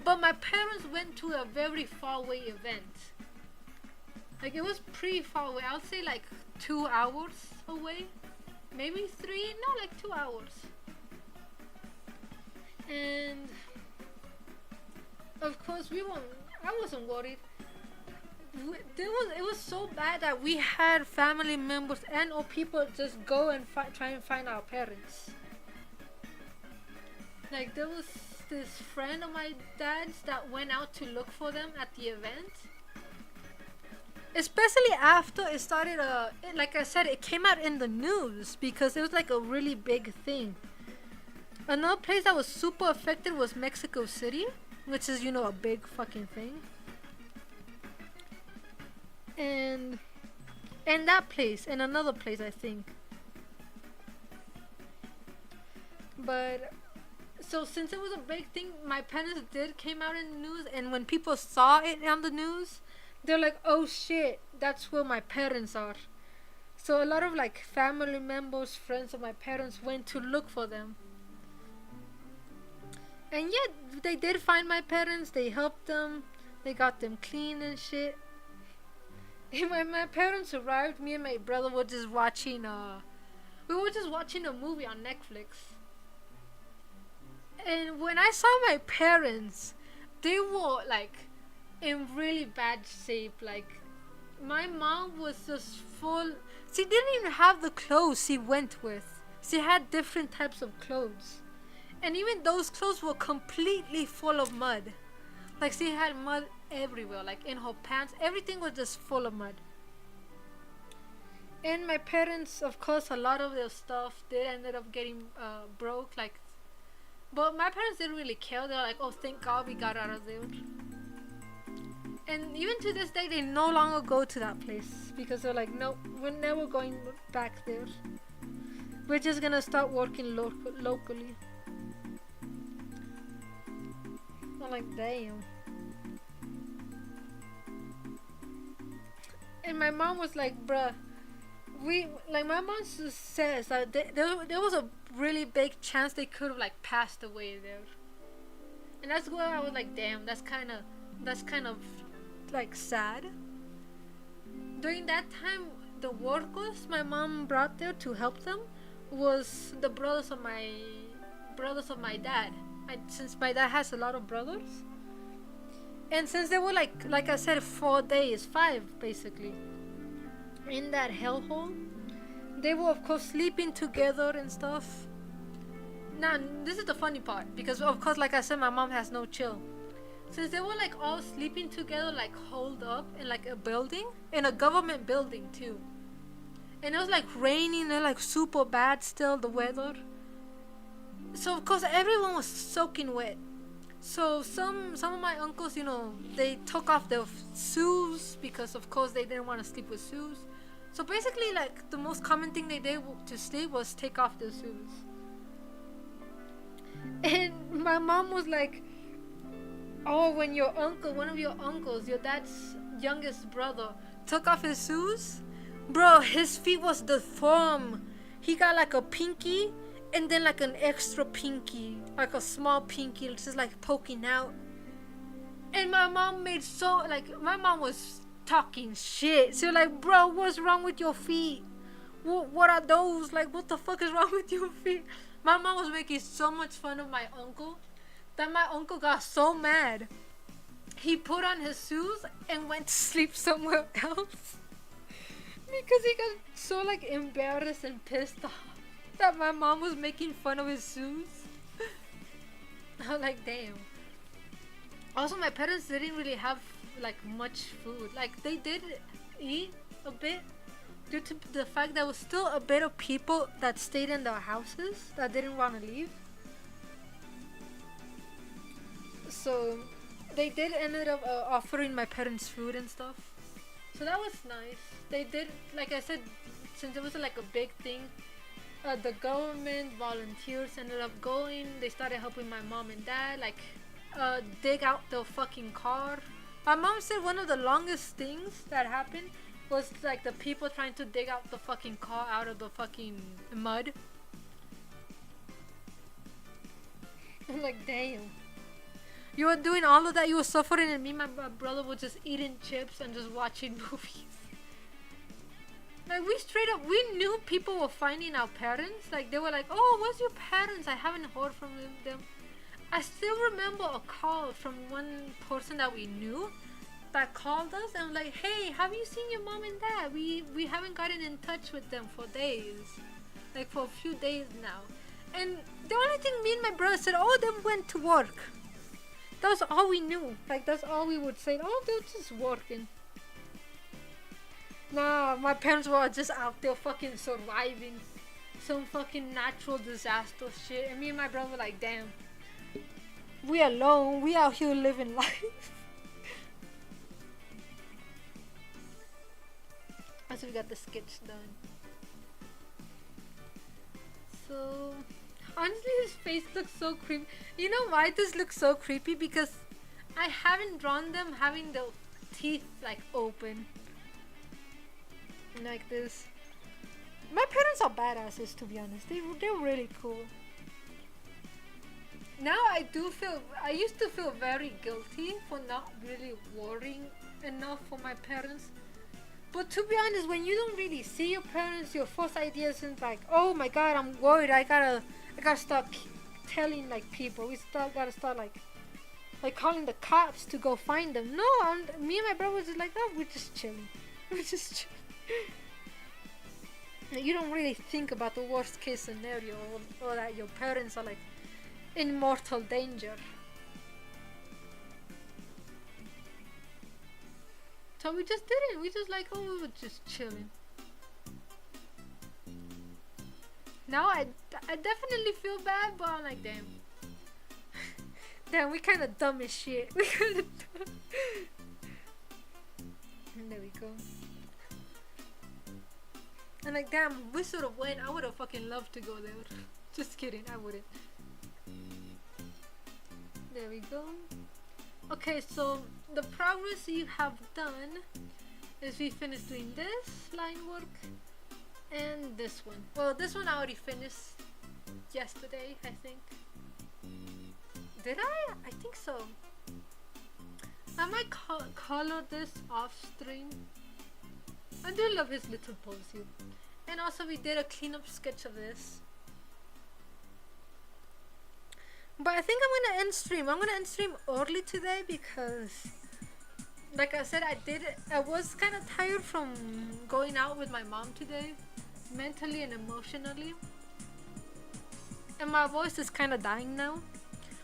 But my parents went to a very far away event. Like, it was pretty far away. I would say like 2 hours away. Maybe 3, no, like 2 hours. And of course I wasn't worried. It was so bad that we had family members and or people just go and try and find our parents. Like, there was this friend of my dad's that went out to look for them at the event. Especially after it started, like I said, it came out in the news because it was like a really big thing. Another place that was super affected was Mexico City, which is, a big fucking thing. And that place, and another place, I think. But so since it was a big thing, my parents came out in the news, and when people saw it on the news, they're like, oh shit, that's where my parents are. So a lot of like family members, friends of my parents went to look for them. And yeah, they did find my parents. They helped them. They got them clean and shit. And when my parents arrived, me and my brother were just watching a movie on Netflix. And when I saw my parents, they were like in really bad shape. Like, my mom was just full. She didn't even have the clothes she went with. She had different types of clothes. And even those clothes were completely full of mud. Like, she had mud everywhere, like in her pants. Everything was just full of mud. And my parents, of course, a lot of their stuff did ended up getting broke. Like, but my parents didn't really care. They were like, oh, thank God we got out of there. And even to this day, they no longer go to that place because they're like, no, we're never going back there. We're just gonna start working locally. I'm like, damn. And my mom was like, bruh, my mom just says that there was a really big chance they could have like passed away there. And that's where I was like, damn, that's kind of like sad. During that time, the workers my mom brought there to help them was the brothers of my dad. Since my dad has a lot of brothers, and since they were like I said, 4 days, 5 basically, in that hellhole, they were of course sleeping together and stuff. Now this is the funny part, because of course, like I said, my mom has no chill. Since they were like all sleeping together, like holed up in like a building, in a government building too, and it was like raining and like super bad still, the weather. So of course everyone was soaking wet. So some of my uncles, they took off their shoes because of course they didn't want to sleep with shoes. So basically, like, the most common thing they did to sleep was take off their shoes. And my mom was like, oh, when your uncle, one of your uncles, your dad's youngest brother, took off his shoes, bro, his feet was deformed. He got like a pinky and then like an extra pinky, like a small pinky, just like poking out. And my mom my mom was talking shit. She was like, bro, what's wrong with your feet? What are those? Like, what the fuck is wrong with your feet? My mom was making so much fun of my uncle that my uncle got so mad. He put on his shoes and went to sleep somewhere else. Because he got so like embarrassed and pissed off that my mom was making fun of his shoes. I was like, damn. Also, my parents didn't really have like much food. Like, they did eat a bit due to the fact there was still a bit of people that stayed in their houses that didn't want to leave. So they did ended up offering my parents food and stuff. So that was nice. They did, like I said, since it was like a big thing, the government volunteers ended up going. They started helping my mom and dad, like dig out the fucking car. My mom said one of the longest things that happened was like the people trying to dig out the fucking car out of the fucking mud. I'm like, damn. You were doing all of that, you were suffering, and me and my brother were just eating chips and just watching movies. Like, we straight up, we knew people were finding our parents. Like, they were like, oh, where's your parents? I haven't heard from them. I still remember a call from one person that we knew that called us and was like, hey, have you seen your mom and dad? We haven't gotten in touch with them for days. Like, for a few days now. And the only thing me and my brother said, oh, they went to work. That was all we knew. Like, that's all we would say. Oh, they're just working. Nah, my parents were just out there fucking surviving some fucking natural disaster shit. And me and my brother were like, damn. We alone. We out here living life. So we got the sketch done. So, honestly, his face looks so creepy. You know why this looks so creepy? Because I haven't drawn them having the teeth like open. Like this. My parents are badasses, to be honest. They're really cool. Now I used to feel very guilty for not really worrying enough for my parents. But to be honest, when you don't really see your parents, your first idea isn't like, oh my god, I'm worried. I gotta start telling like people. Gotta start like calling the cops to go find them. No, me and my brother was just like, oh, we're just chilling. We're just chilling. You don't really think about the worst case scenario or that your parents are like in mortal danger. So we just didn't. We just like, oh, we were just chilling. Now I definitely feel bad, but I'm like, damn. Damn, we kind of dumb as shit. We kind of dumb. And there we go. And like, damn, we should have went. I would have fucking loved to go there. Just kidding, I wouldn't. There we go. Okay, so the progress you have done is we finished doing this line work and this one. Well, this one I already finished yesterday, I think. Did I? I think so. I might color this off stream. I do love his little pose here. And also we did a cleanup sketch of this. But I think I'm gonna end stream. I'm gonna end stream early today because, like I said, I was kind of tired from going out with my mom today, mentally and emotionally. And my voice is kind of dying now.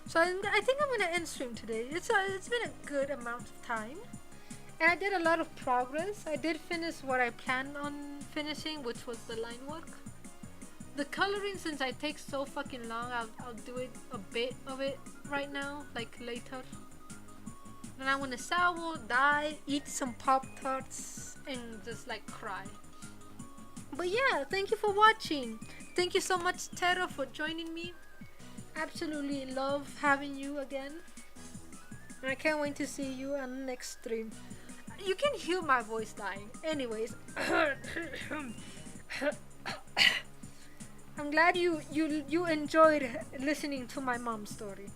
So I think I'm gonna end stream today. It's been a good amount of time. And I did a lot of progress. I did finish what I planned on finishing, which was the line work. The coloring, since I take so fucking long, I'll do it a bit of it right now, like later. Then I'm gonna shower, die, eat some Pop-Tarts, and just like cry. But yeah, thank you for watching. Thank you so much, Tara, for joining me. absolutely love having you again. And I can't wait to see you on the next stream. You can hear my voice dying. Anyways, I'm glad you enjoyed listening to my mom's story.